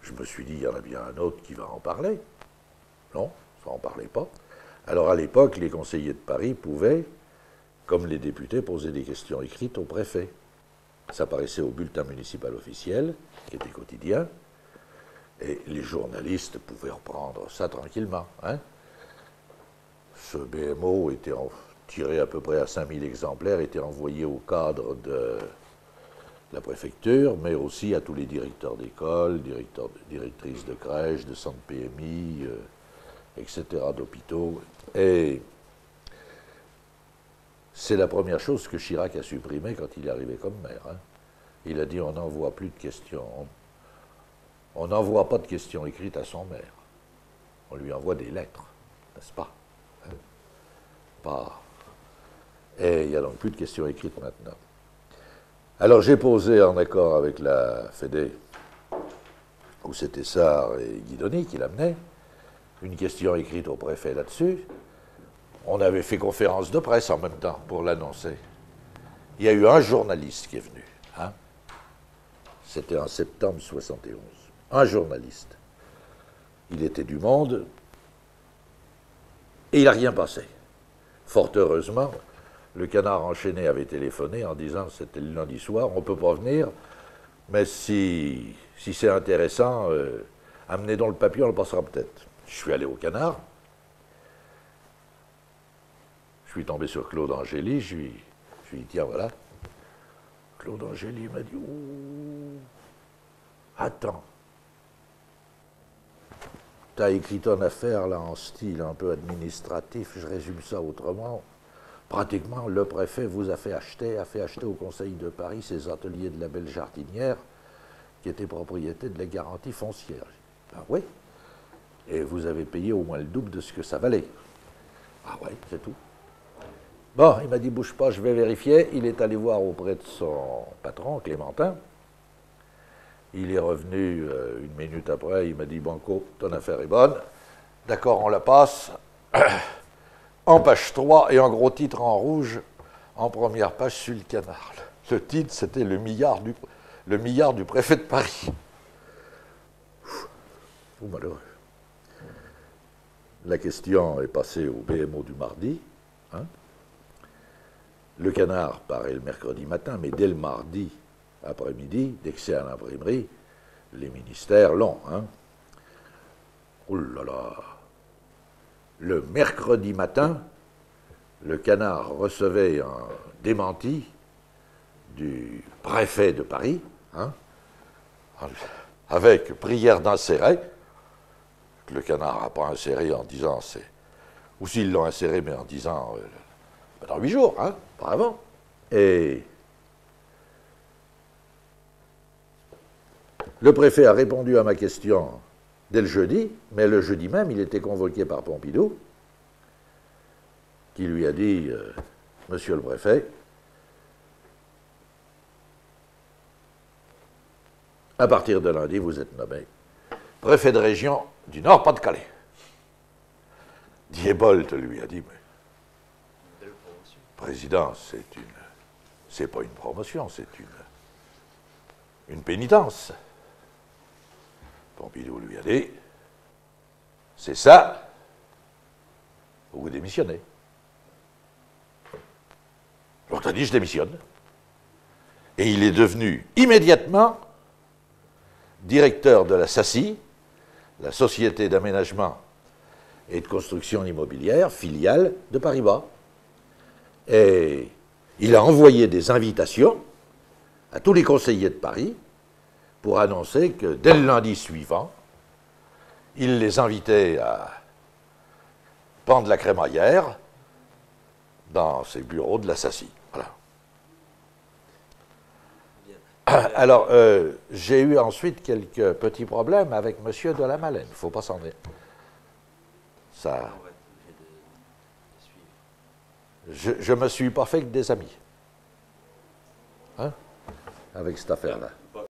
je me suis dit, il y en a bien un autre qui va en parler. Non, ça n'en parlait pas. Alors à l'époque, les conseillers de Paris pouvaient, comme les députés, poser des questions écrites au préfet. Ça apparaissait au bulletin municipal officiel, qui était quotidien, et les journalistes pouvaient reprendre ça tranquillement. Hein. Ce BMO était tiré à peu près à 5000 exemplaires, était envoyé au cadre de la préfecture, mais aussi à tous les directeurs d'école, directrices de crèches, de centres PMI, etc., d'hôpitaux. Et c'est la première chose que Chirac a supprimée quand il est arrivé comme maire. Hein. Il a dit on n'envoie plus de questions. On n'envoie pas de questions écrites à son maire. On lui envoie des lettres, n'est-ce pas? Hein? Pas. Et il n'y a donc plus de questions écrites maintenant. Alors j'ai posé en accord avec la Fédé, où c'était Sarr et Guidoni qui l'amenaient, une question écrite au préfet là-dessus. On avait fait conférence de presse en même temps pour l'annoncer. Il y a eu un journaliste qui est venu. Hein? C'était en septembre 71. Un journaliste. Il était du Monde et il n'a rien passé. Fort heureusement, Le Canard enchaîné avait téléphoné en disant que c'était le lundi soir, on ne peut pas venir, mais si c'est intéressant, amenez donc le papier, on le passera peut-être. Je suis allé au Canard, je suis tombé sur Claude Angéli, je lui ai dit, tiens, voilà. Claude Angéli m'a dit, oh, attends, tu as écrit ton affaire là en style un peu administratif, je résume ça autrement. Pratiquement, le préfet vous a fait acheter au Conseil de Paris ces ateliers de la Belle Jardinière qui étaient propriété de la garantie foncière. Ben oui, et vous avez payé au moins le double de ce que ça valait. Ah ouais, c'est tout. Bon, il m'a dit, bouge pas, je vais vérifier. Il est allé voir auprès de son patron, Clémentin. Il est revenu une minute après, il m'a dit, Banco, ton affaire est bonne. D'accord, on la passe. En page 3 et en gros titre en rouge, en première page sur le Canard. Le titre, c'était le milliard du préfet de Paris. Oh, malheureux. La question est passée au BMO du mardi. Hein. Le Canard paraît le mercredi matin, mais dès le mardi après-midi, dès que c'est à l'imprimerie, les ministères l'ont. Hein. Oh là là. Le mercredi matin, le Canard recevait un démenti du préfet de Paris, hein, avec prière d'insérer. Le Canard n'a pas inséré en disant c'est. Ou s'ils l'ont inséré, mais en disant dans 8 jours, hein, pas avant. Et le préfet a répondu à ma question dès le jeudi, mais le jeudi même, il était convoqué par Pompidou, qui lui a dit, Monsieur le préfet, à partir de lundi, vous êtes nommé préfet de région du Nord-Pas-de-Calais. Diebold lui a dit, mais président, c'est pas une promotion, c'est une pénitence. Pompidou lui a dit, c'est ça, vous démissionnez. L'autre a dit, je démissionne. Et il est devenu immédiatement directeur de la SACI, la Société d'aménagement et de construction immobilière, filiale de Paribas. Et il a envoyé des invitations à tous les conseillers de Paris pour annoncer que dès le lundi suivant, il les invitait à prendre la crémaillère dans ses bureaux de la SACI. Voilà. Alors, j'ai eu ensuite quelques petits problèmes avec M. de la Malène. Il ne faut pas s'en dire. Ça. Je ne me suis pas fait que des amis. Hein, avec cette affaire-là.